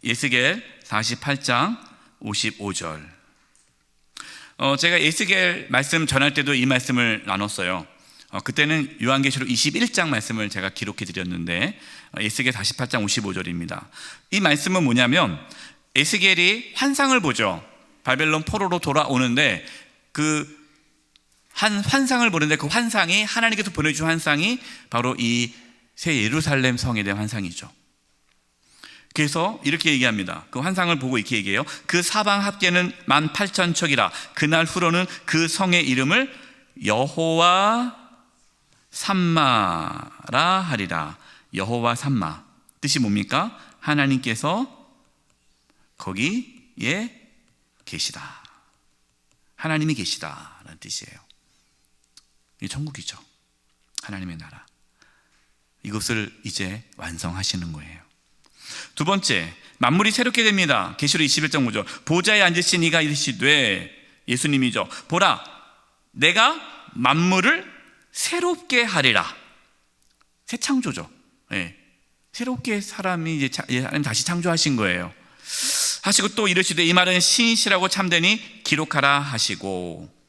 에스겔 48장 55절. 제가 에스겔 말씀 전할 때도 이 말씀을 나눴어요. 그때는 요한계시록 21장 말씀을 제가 기록해 드렸는데 에스겔 48장 55절입니다. 이 말씀은 뭐냐면 에스겔이 환상을 보죠. 바벨론 포로로 돌아오는데 그 한 환상을 보는데 그 환상이, 하나님께서 보내준 환상이 바로 이 새 예루살렘 성에 대한 환상이죠. 그래서 이렇게 얘기합니다. 그 환상을 보고 이렇게 얘기해요. 그 사방 합계는 18,000척이라. 그날 후로는 그 성의 이름을 여호와 삼마라 하리라. 여호와 삼마. 뜻이 뭡니까? 하나님께서 거기에 계시다. 하나님이 계시다라는 뜻이에요. 이 천국이죠. 하나님의 나라. 이것을 이제 완성하시는 거예요. 두 번째, 만물이 새롭게 됩니다. 계시록 21장 5절. 보좌에 앉으신 이가 이르시되, 예수님이죠. 보라, 내가 만물을 새롭게 하리라. 새 창조죠. 네. 새롭게 사람이 이제 하나님 다시 창조하신 거예요. 하시고 또 이르시되 이 말은 신실하고 참되니 기록하라 하시고.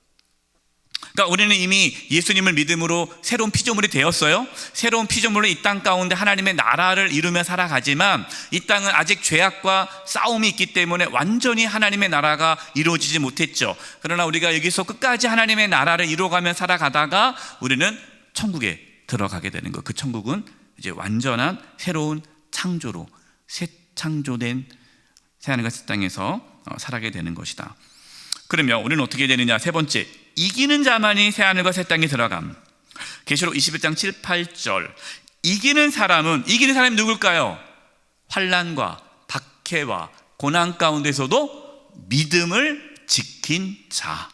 그러니까 우리는 이미 예수님을 믿음으로 새로운 피조물이 되었어요. 새로운 피조물로 이 땅 가운데 하나님의 나라를 이루며 살아가지만 이 땅은 아직 죄악과 싸움이 있기 때문에 완전히 하나님의 나라가 이루어지지 못했죠. 그러나 우리가 여기서 끝까지 하나님의 나라를 이루어가며 살아가다가 우리는 천국에 들어가게 되는 거. 그 천국은 이제 완전한 새로운 창조로, 새 창조된 새하늘과 새 땅에서 살아가게 되는 것이다. 그러면 우리는 어떻게 되느냐? 세 번째, 이기는 자만이 새하늘과 새 땅에 들어감. 계시록 21장 7, 8절. 이기는 사람이 누굴까요? 환난과 박해와 고난 가운데서도 믿음을 지킨 자.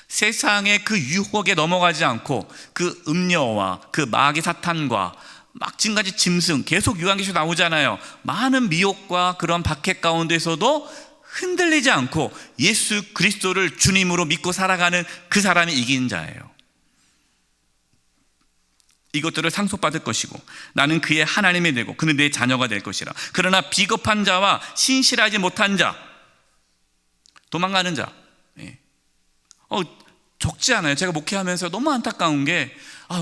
세상의 그 유혹에 넘어가지 않고 그 음녀와 그 마귀 사탄과 막 지금까지 짐승, 계속 요한계시록 나오잖아요. 많은 미혹과 그런 박해 가운데서도 흔들리지 않고 예수 그리스도를 주님으로 믿고 살아가는 그 사람이 이긴 자예요. 이것들을 상속받을 것이고 나는 그의 하나님이 되고 그는 내 자녀가 될 것이라. 그러나 비겁한 자와 신실하지 못한 자, 도망가는 자, 적지 않아요. 제가 목회하면서 너무 안타까운 게,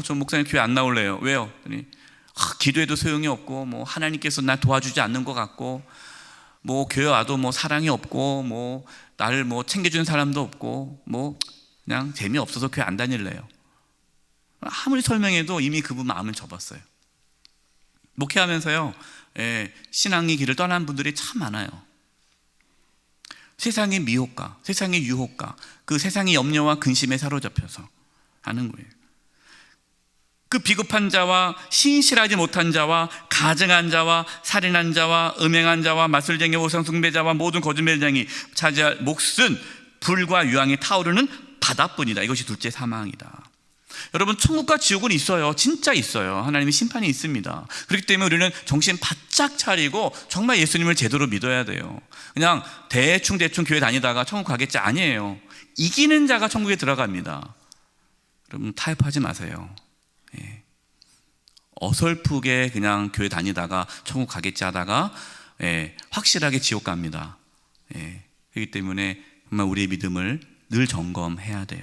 저 목사님 교회 안 나올래요. 왜요? 기도해도 소용이 없고, 뭐 하나님께서 날 도와주지 않는 것 같고, 뭐 교회 와도 뭐 사랑이 없고, 뭐 나를 뭐 챙겨주는 사람도 없고, 뭐 그냥 재미없어서 교회 안 다닐래요. 아무리 설명해도 이미 그분 마음은 접었어요. 목회하면서요, 신앙의 길을 떠난 분들이 참 많아요. 세상의 미혹과 세상의 유혹과 그 세상의 염려와 근심에 사로잡혀서 하는 거예요. 그 비겁한 자와 신실하지 못한 자와 가증한 자와 살인한 자와 음행한 자와 마술쟁이 우상 숭배자와 모든 거짓말쟁이 차지할 몫은 불과 유황이 타오르는 바다뿐이다. 이것이 둘째 사망이다. 여러분, 천국과 지옥은 있어요. 진짜 있어요. 하나님의 심판이 있습니다. 그렇기 때문에 우리는 정신 바짝 차리고 정말 예수님을 제대로 믿어야 돼요. 그냥 대충 교회 다니다가 천국 가겠지, 아니에요. 이기는 자가 천국에 들어갑니다. 여러분, 타협하지 마세요. 예. 어설프게 그냥 교회 다니다가 천국 가겠지 하다가 확실하게 지옥 갑니다. 그렇기 때문에 정말 우리의 믿음을 늘 점검해야 돼요.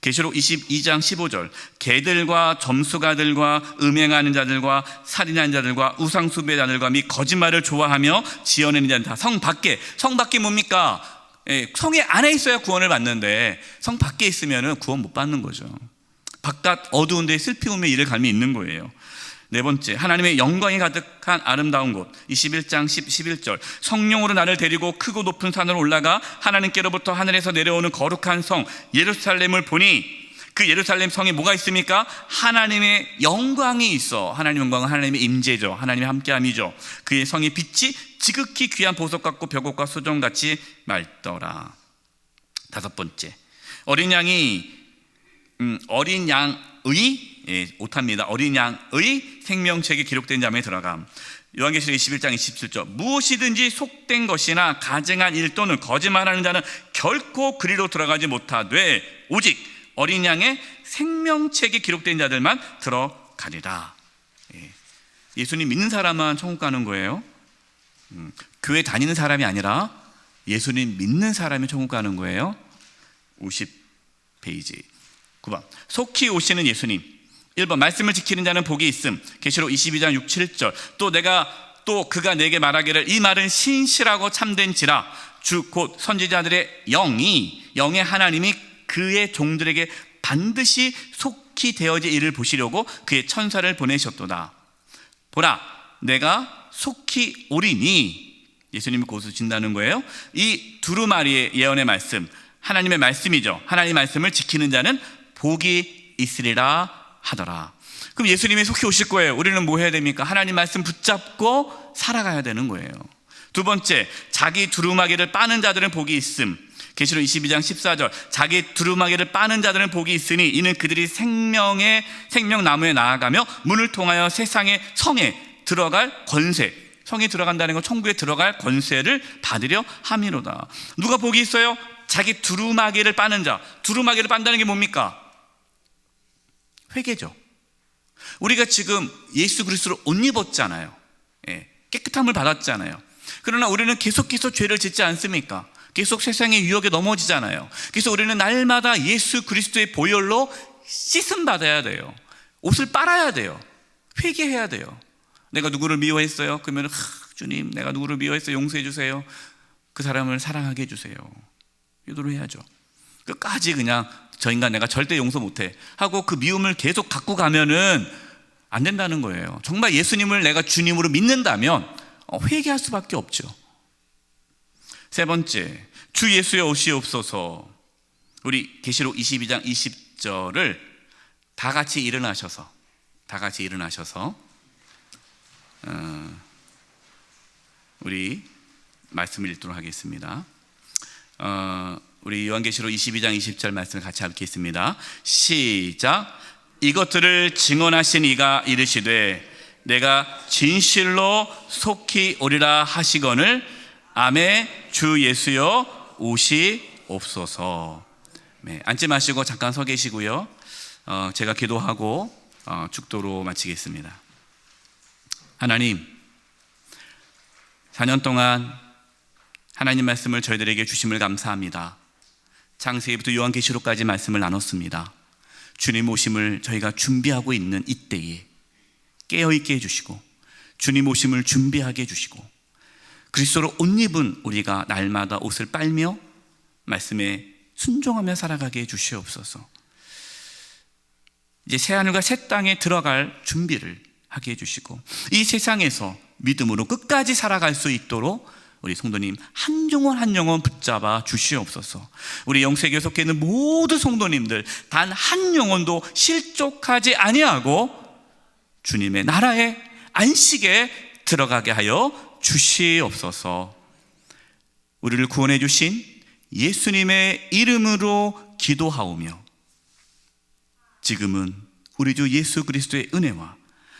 계시록 22장 15절, 개들과 점수가들과 음행하는 자들과 살인하는 자들과 우상숭배자들과 및 거짓말을 좋아하며 지어내는 자들 다 성 밖에 뭡니까? 성에 안에 있어야 구원을 받는데 성 밖에 있으면 구원 못 받는 거죠. 바깥 어두운 데에 슬피우며 이를 갈미 있는 거예요. 네 번째, 하나님의 영광이 가득한 아름다운 곳, 21장 11절, 성령으로 나를 데리고 크고 높은 산으로 올라가 하나님께로부터 하늘에서 내려오는 거룩한 성 예루살렘을 보니, 그 예루살렘 성에 뭐가 있습니까? 하나님의 영광이 있어. 하나님의 영광은 하나님의 임재죠. 하나님의 함께함이죠. 그의 성의 빛이 지극히 귀한 보석 같고 벽옥과 수정같이 맑더라. 다섯 번째, 어린 양의 오탑니다. 어린 양의 생명책에 기록된 자명에 들어감. 요한계시록 21장 27절, 무엇이든지 속된 것이나 가증한 일 또는 거짓말하는 자는 결코 그리로 들어가지 못하되 오직 어린 양의 생명책에 기록된 자들만 들어가리라. 예수님 믿는 사람만 천국 가는 거예요. 교회 다니는 사람이 아니라 예수님 믿는 사람이 천국 가는 거예요. 50페이지 9번, 속히 오시는 예수님. 1번, 말씀을 지키는 자는 복이 있음. 계시록 22장 6, 7절, 또 그가 내게 말하기를 이 말은 신실하고 참된지라 주 곧 선지자들의 영의 하나님이 그의 종들에게 반드시 속히 되어질 일을 보시려고 그의 천사를 보내셨도다. 보라, 내가 속히 오리니. 예수님이 곧 오신다는 거예요. 이 두루마리의 예언의 말씀, 하나님의 말씀이죠. 하나님의 말씀을 지키는 자는 복이 있으리라 하더라. 그럼 예수님이 속히 오실 거예요. 우리는 뭐 해야 됩니까? 하나님 말씀 붙잡고 살아가야 되는 거예요. 두 번째, 자기 두루마기를 빠는 자들은 복이 있음. 계시록 22장 14절, 자기 두루마기를 빠는 자들은 복이 있으니 이는 그들이 생명나무에 나아가며 문을 통하여 세상의 성에 들어갈 권세, 성에 들어간다는 건 천국에 들어갈 권세를 받으려 함이로다. 누가 복이 있어요? 자기 두루마기를 빠는 자. 두루마기를 빤다는 게 뭡니까? 회개죠. 우리가 지금 예수 그리스도를 옷 입었잖아요. 깨끗함을 받았잖아요. 그러나 우리는 계속 죄를 짓지 않습니까? 계속 세상의 유혹에 넘어지잖아요. 그래서 우리는 날마다 예수 그리스도의 보혈로 씻음 받아야 돼요. 옷을 빨아야 돼요. 회개해야 돼요. 내가 누구를 미워했어요? 그러면 주님, 내가 누구를 미워했어요? 용서해 주세요. 그 사람을 사랑하게 해주세요. 기도를 해야죠. 끝까지 그냥 저 인간 내가 절대 용서 못해 하고 그 미움을 계속 갖고 가면은 안 된다는 거예요. 정말 예수님을 내가 주님으로 믿는다면 회개할 수밖에 없죠. 세 번째, 주 예수여 오시옵소서. 우리 계시록 22장 20절을 다 같이 일어나셔서 우리 말씀을 읽도록 하겠습니다. 우리 요한계시록 22장 20절 말씀을 같이 읽겠습니다. 시작. 이것들을 증언하신 이가 이르시되 내가 진실로 속히 오리라 하시거늘 아멘. 주 예수여 오시옵소서. 네, 앉지 마시고 잠깐 서 계시고요. 제가 기도하고 축도로 마치겠습니다. 하나님, 4년 동안 하나님 말씀을 저희들에게 주심을 감사합니다. 창세기부터 요한계시록까지 말씀을 나눴습니다. 주님 오심을 저희가 준비하고 있는 이때에 깨어있게 해주시고 주님 오심을 준비하게 해주시고 그리스도로 옷 입은 우리가 날마다 옷을 빨며 말씀에 순종하며 살아가게 해주시옵소서. 이제 새하늘과 새 땅에 들어갈 준비를 하게 해주시고 이 세상에서 믿음으로 끝까지 살아갈 수 있도록 우리 성도님 한 영혼 붙잡아 주시옵소서. 우리 영세교회 속해 있는 모든 성도님들 단 한 영혼도 실족하지 아니하고 주님의 나라의 안식에 들어가게 하여 주시옵소서. 우리를 구원해 주신 예수님의 이름으로 기도하오며 지금은 우리 주 예수 그리스도의 은혜와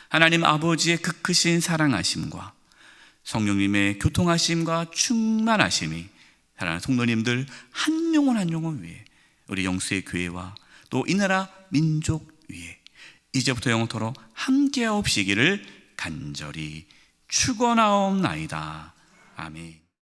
하나님 아버지의 그 크신 사랑하심과 성령님의 교통하심과 충만하심이 사랑하는 성도님들 한 영혼 한 영혼 위에, 우리 영수의 교회와 또 이 나라 민족 위에 이제부터 영원토록 함께하옵시기를 간절히 축원하옵나이다. 아멘.